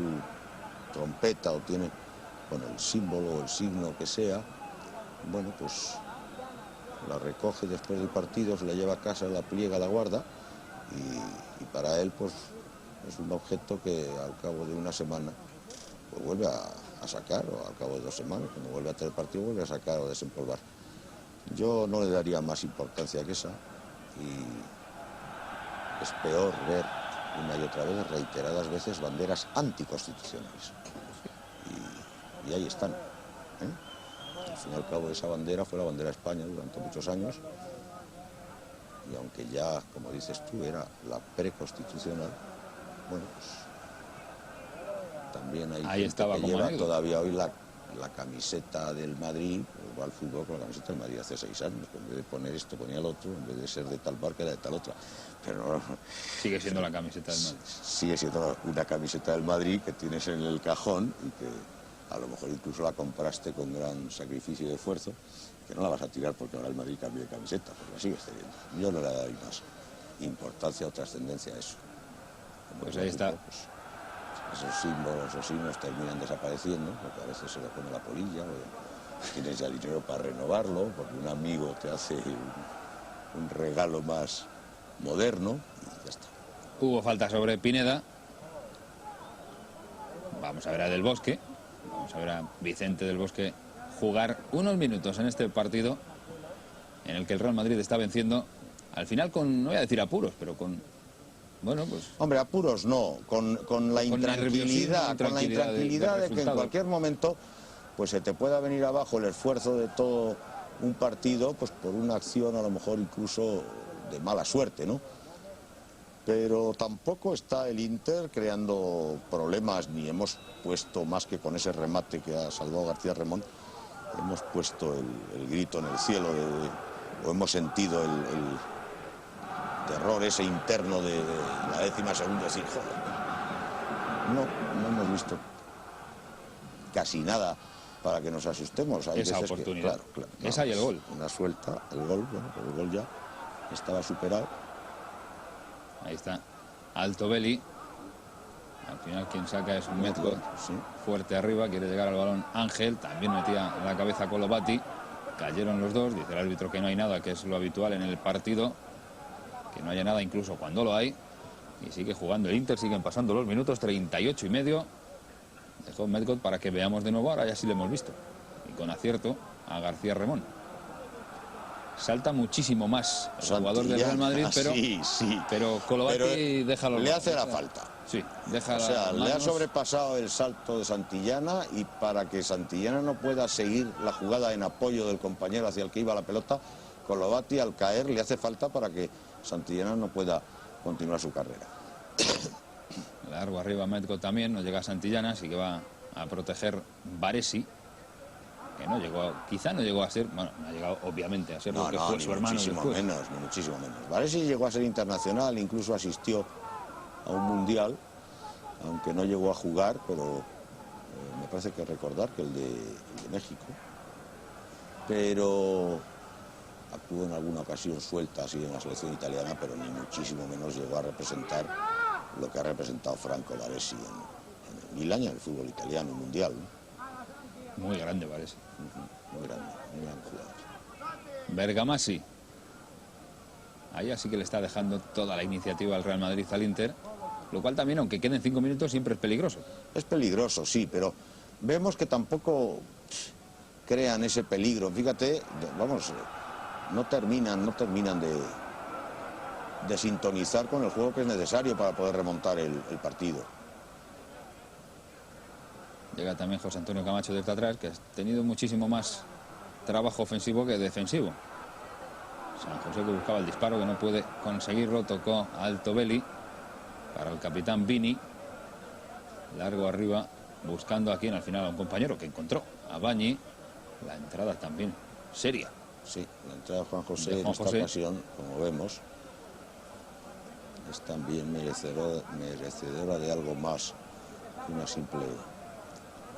trompeta, o tiene, bueno, el símbolo o el signo que sea, bueno, pues la recoge después del partido, se la lleva a casa, la pliega, la guarda, y para él pues es un objeto que al cabo de una semana pues vuelve a sacar, o al cabo de 2 semanas, cuando vuelve a tener partido, vuelve a sacar o desempolvar. Yo no le daría más importancia que esa, y es peor ver una y otra vez, reiteradas veces, banderas anticonstitucionales. Y ahí están. Al fin y al cabo, esa bandera fue la bandera de España durante muchos años, y aunque ya, como dices tú, era la preconstitucional, bueno, pues también hay ahí gente estaba que como lleva todavía hoy la camiseta del Madrid, pues va al fútbol con la camiseta del Madrid hace 6 años, en vez de poner esto ponía el otro, en vez de ser de tal marca era de tal otra. Pero no, sigue siendo la camiseta del Madrid. Sigue siendo una camiseta del Madrid que tienes en el cajón, y que a lo mejor incluso la compraste con gran sacrificio y esfuerzo, que no la vas a tirar porque ahora el Madrid cambie de camiseta, porque la sigues teniendo. Yo no le doy más importancia o trascendencia a eso. Pues ahí está. Pues, esos símbolos o signos terminan desapareciendo, porque a veces se le pone la polilla, o tienes ya dinero para renovarlo, porque un amigo te hace un regalo más moderno, y ya está. Hubo falta sobre Pineda. Vamos a ver a Del Bosque. Vamos a ver a Vicente del Bosque jugar unos minutos en este partido en el que el Real Madrid está venciendo al final no voy a decir apuros, pero con, bueno, pues... Hombre, apuros no, con la intranquilidad, de que en cualquier momento pues se te pueda venir abajo el esfuerzo de todo un partido, pues por una acción a lo mejor incluso de mala suerte, ¿no? Pero tampoco está el Inter creando problemas, ni hemos puesto, más que con ese remate que ha salvado García Remón, hemos puesto el grito en el cielo, o hemos sentido el terror ese interno de la 12ª, decir, joder, no hemos visto casi nada para que nos asustemos. Hay esa veces oportunidad, que, claro, esa y el gol. Una suelta, el gol, bueno, pues el gol ya estaba superado. Ahí está, Altobelli. Al final quien saca es un Medcot, sí. Fuerte arriba, quiere llegar al balón Ángel, también metía la cabeza Colovati, cayeron los dos, dice el árbitro que no hay nada, que es lo habitual en el partido, que no haya nada incluso cuando lo hay, y sigue jugando el Inter, siguen pasando los minutos, 38 y medio, dejó Medcot para que veamos de nuevo, ahora ya sí lo hemos visto, y con acierto a García Remón. Salta muchísimo más el jugador del Real Madrid, pero, pero Colovati deja los... Le hace la falta. Sí, deja, o sea, le ha sobrepasado el salto de Santillana, y para que Santillana no pueda seguir la jugada en apoyo del compañero hacia el que iba la pelota, Colovati al caer le hace falta para que Santillana no pueda continuar su carrera. Largo arriba Medcot también, no llega a Santillana, así que va a proteger Baresi, que no llegó, quizá no llegó a ser, bueno, no ha llegado obviamente a ser lo que fue su hermano después. Ni muchísimo menos. Baresi llegó a ser internacional, incluso asistió a un mundial, aunque no llegó a jugar, pero me parece que recordar que el de México, pero actuó en alguna ocasión suelta así en la selección italiana, pero ni muchísimo menos llegó a representar lo que ha representado Franco Baresi en 1000 años del fútbol italiano y mundial, ¿no? Muy grande Baresi. Muy grande, muy gran jugador. Bergamassi. Ahí así que le está dejando toda la iniciativa al Real Madrid al Inter, lo cual también, aunque queden 5 minutos, siempre es peligroso. Es peligroso, sí, pero vemos que tampoco crean ese peligro. Fíjate, vamos, no terminan de sintonizar con el juego que es necesario para poder remontar el partido. Llega también José Antonio Camacho desde atrás, que ha tenido muchísimo más trabajo ofensivo que defensivo. San José, que buscaba el disparo, que no puede conseguirlo, tocó a Altobelli para el capitán Vini. Largo arriba, buscando aquí al final a un compañero que encontró, a Bañi. La entrada también seria. Sí, la entrada de Juan José en esta ocasión, como vemos, es también merecedora de algo más que una simple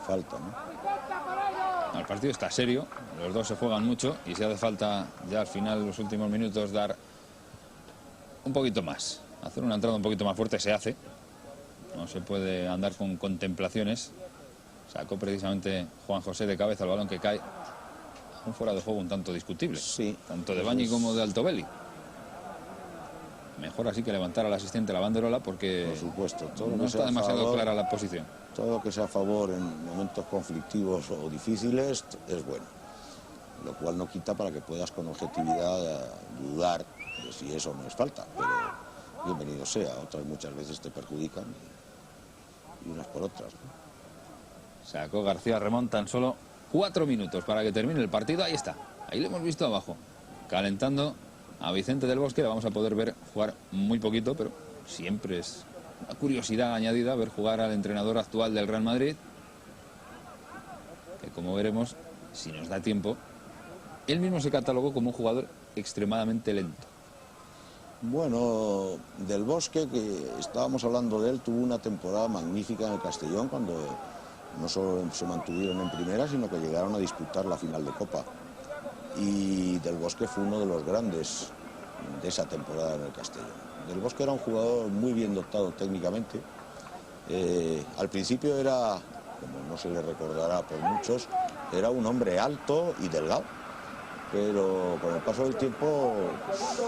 falta, ¿no? El partido está serio, los dos se juegan mucho, y si hace falta ya al final, los últimos minutos, dar un poquito más, hacer una entrada un poquito más fuerte, se hace. No se puede andar con contemplaciones. Sacó precisamente Juan José de cabeza el balón, que cae a un fuera de juego un tanto discutible, sí, tanto de Bañi como de Altobelli. Mejor así que levantar al asistente la banderola, porque por supuesto, todo no está demasiado clara la posición. Todo lo que sea a favor en momentos conflictivos o difíciles es bueno, lo cual no quita para que puedas con objetividad dudar de si eso no es falta, pero bienvenido sea. Otras muchas veces te perjudican y unas por otras, ¿no? Sacó García Remón tan solo 4 minutos para que termine el partido. Ahí está, ahí lo hemos visto abajo, calentando a Vicente del Bosque. La vamos a poder ver jugar muy poquito, pero siempre es una curiosidad añadida ver jugar al entrenador actual del Real Madrid, que, como veremos, si nos da tiempo, él mismo se catalogó como un jugador extremadamente lento. Bueno, Del Bosque, que estábamos hablando de él, tuvo una temporada magnífica en el Castellón, cuando no solo se mantuvieron en primera, sino que llegaron a disputar la final de Copa. Y Del Bosque fue uno de los grandes de esa temporada en el Castellón. Del Bosque era un jugador muy bien dotado técnicamente. Al principio era, como no se le recordará por muchos, era un hombre alto y delgado, pero con el paso del tiempo pues,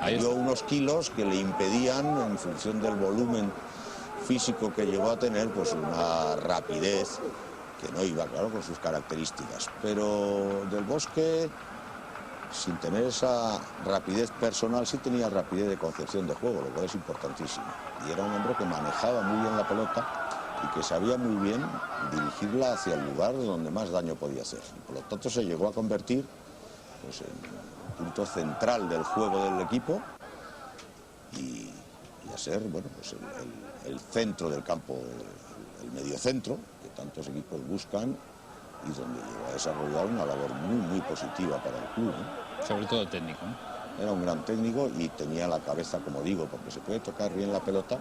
adquirió unos kilos que le impedían, en función del volumen físico que llegó a tener, pues una rapidez que no iba, claro, con sus características. Pero Del Bosque sin tener esa rapidez personal, sí tenía rapidez de concepción de juego, lo cual es importantísimo. Y era un hombre que manejaba muy bien la pelota y que sabía muy bien dirigirla hacia el lugar donde más daño podía hacer. Y por lo tanto se llegó a convertir, pues, en un punto central del juego del equipo y a ser, bueno, pues el centro del campo, el mediocentro, que tantos equipos buscan y donde llegó a desarrollar una labor muy positiva para el club, ¿no? Sobre todo técnico, ¿no? Era un gran técnico y tenía la cabeza, como digo, porque se puede tocar bien la pelota,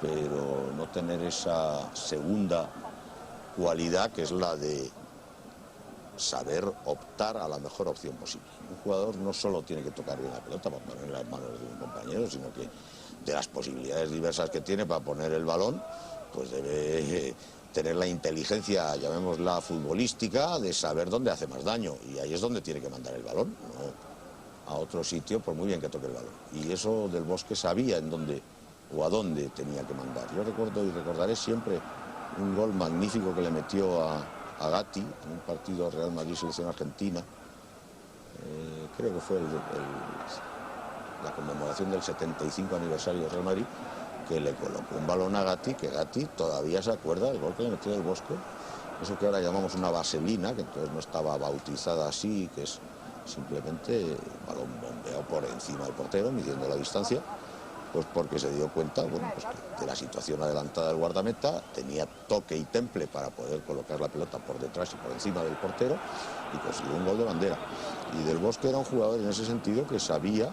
pero no tener esa segunda cualidad que es la de saber optar a la mejor opción posible. Un jugador no solo tiene que tocar bien la pelota para ponerla en las manos de un compañero, sino que de las posibilidades diversas que tiene para poner el balón, pues debe tener la inteligencia, llamémosla futbolística, de saber dónde hace más daño. Y ahí es donde tiene que mandar el balón, no a otro sitio, por muy bien que toque el balón. Y eso Del Bosque sabía en dónde o a dónde tenía que mandar. Yo recuerdo y recordaré siempre un gol magnífico que le metió a Gatti en un partido Real Madrid-Selección Argentina. Creo que fue la conmemoración del 75 aniversario de Real Madrid, que le colocó un balón a Gatti, que Gatti todavía se acuerda del gol que le metió Del Bosque, eso que ahora llamamos una vaselina, que entonces no estaba bautizada así, que es simplemente balón bombeado por encima del portero, midiendo la distancia, pues porque se dio cuenta, bueno, pues de la situación adelantada del guardameta, tenía toque y temple para poder colocar la pelota por detrás y por encima del portero, y consiguió un gol de bandera. Y Del Bosque era un jugador en ese sentido que sabía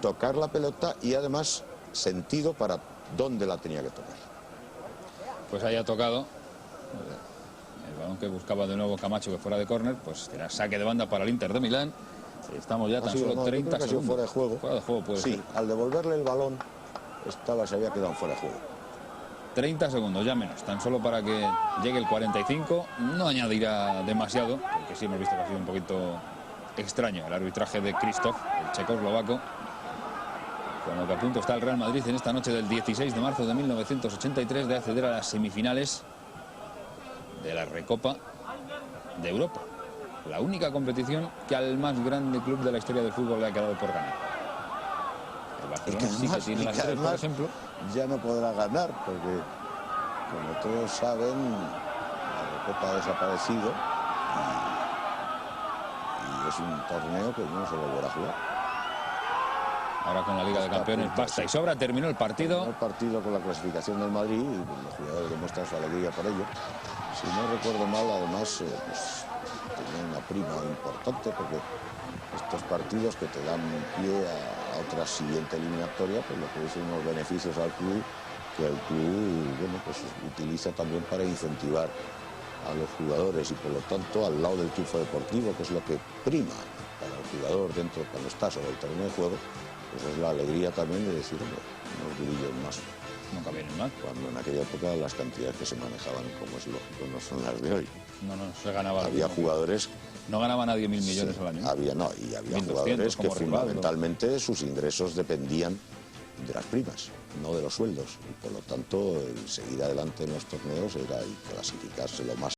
tocar la pelota y además sentido para dónde la tenía que tocar. Pues haya tocado el balón que buscaba de nuevo Camacho, que fuera de córner, pues era saque de banda para el Inter de Milán. Estamos ya tan solo 30 segundos. Fuera de juego. Fuera de juego puede sí, ser. Al devolverle el balón se había quedado fuera de juego. 30 segundos, ya menos, tan solo para que llegue el 45. No añadirá demasiado, porque sí hemos visto que ha sido un poquito extraño el arbitraje de Krzysztof, el checoslovaco. Con lo que a punto está el Real Madrid en esta noche del 16 de marzo de 1983 de acceder a las semifinales de la Recopa de Europa. La única competición que al más grande club de la historia del fútbol le ha quedado por ganar. El Barcelona sí que tiene las tres, por ejemplo. Ya no podrá ganar, porque, como todos saben, la Recopa ha desaparecido y es un torneo que no se volverá a jugar. Ahora con la Liga de Campeones basta y sobra, terminó el partido. Terminó el partido con la clasificación del Madrid y los jugadores demuestran su alegría por ello. Si no recuerdo mal, además, pues, tenía una prima importante, porque estos partidos que te dan pie a otra siguiente eliminatoria, pues lo que dicen unos beneficios al club, que el club, bueno, pues utiliza también para incentivar a los jugadores y por lo tanto al lado del triunfo deportivo, que es lo que prima para el jugador dentro cuando está sobre el terreno de juego, pues es la alegría también de decir, hombre, unos grillos más. Nunca vienen mal. Cuando en aquella época las cantidades que se manejaban, como es lógico, no son las de hoy. No, se ganaba. Había jugadores... No ganaba nadie 1.000 millones al año. Había jugadores que fundamentalmente sus ingresos dependían de las primas, no de los sueldos. Y por lo tanto, el seguir adelante en los torneos era el clasificarse lo más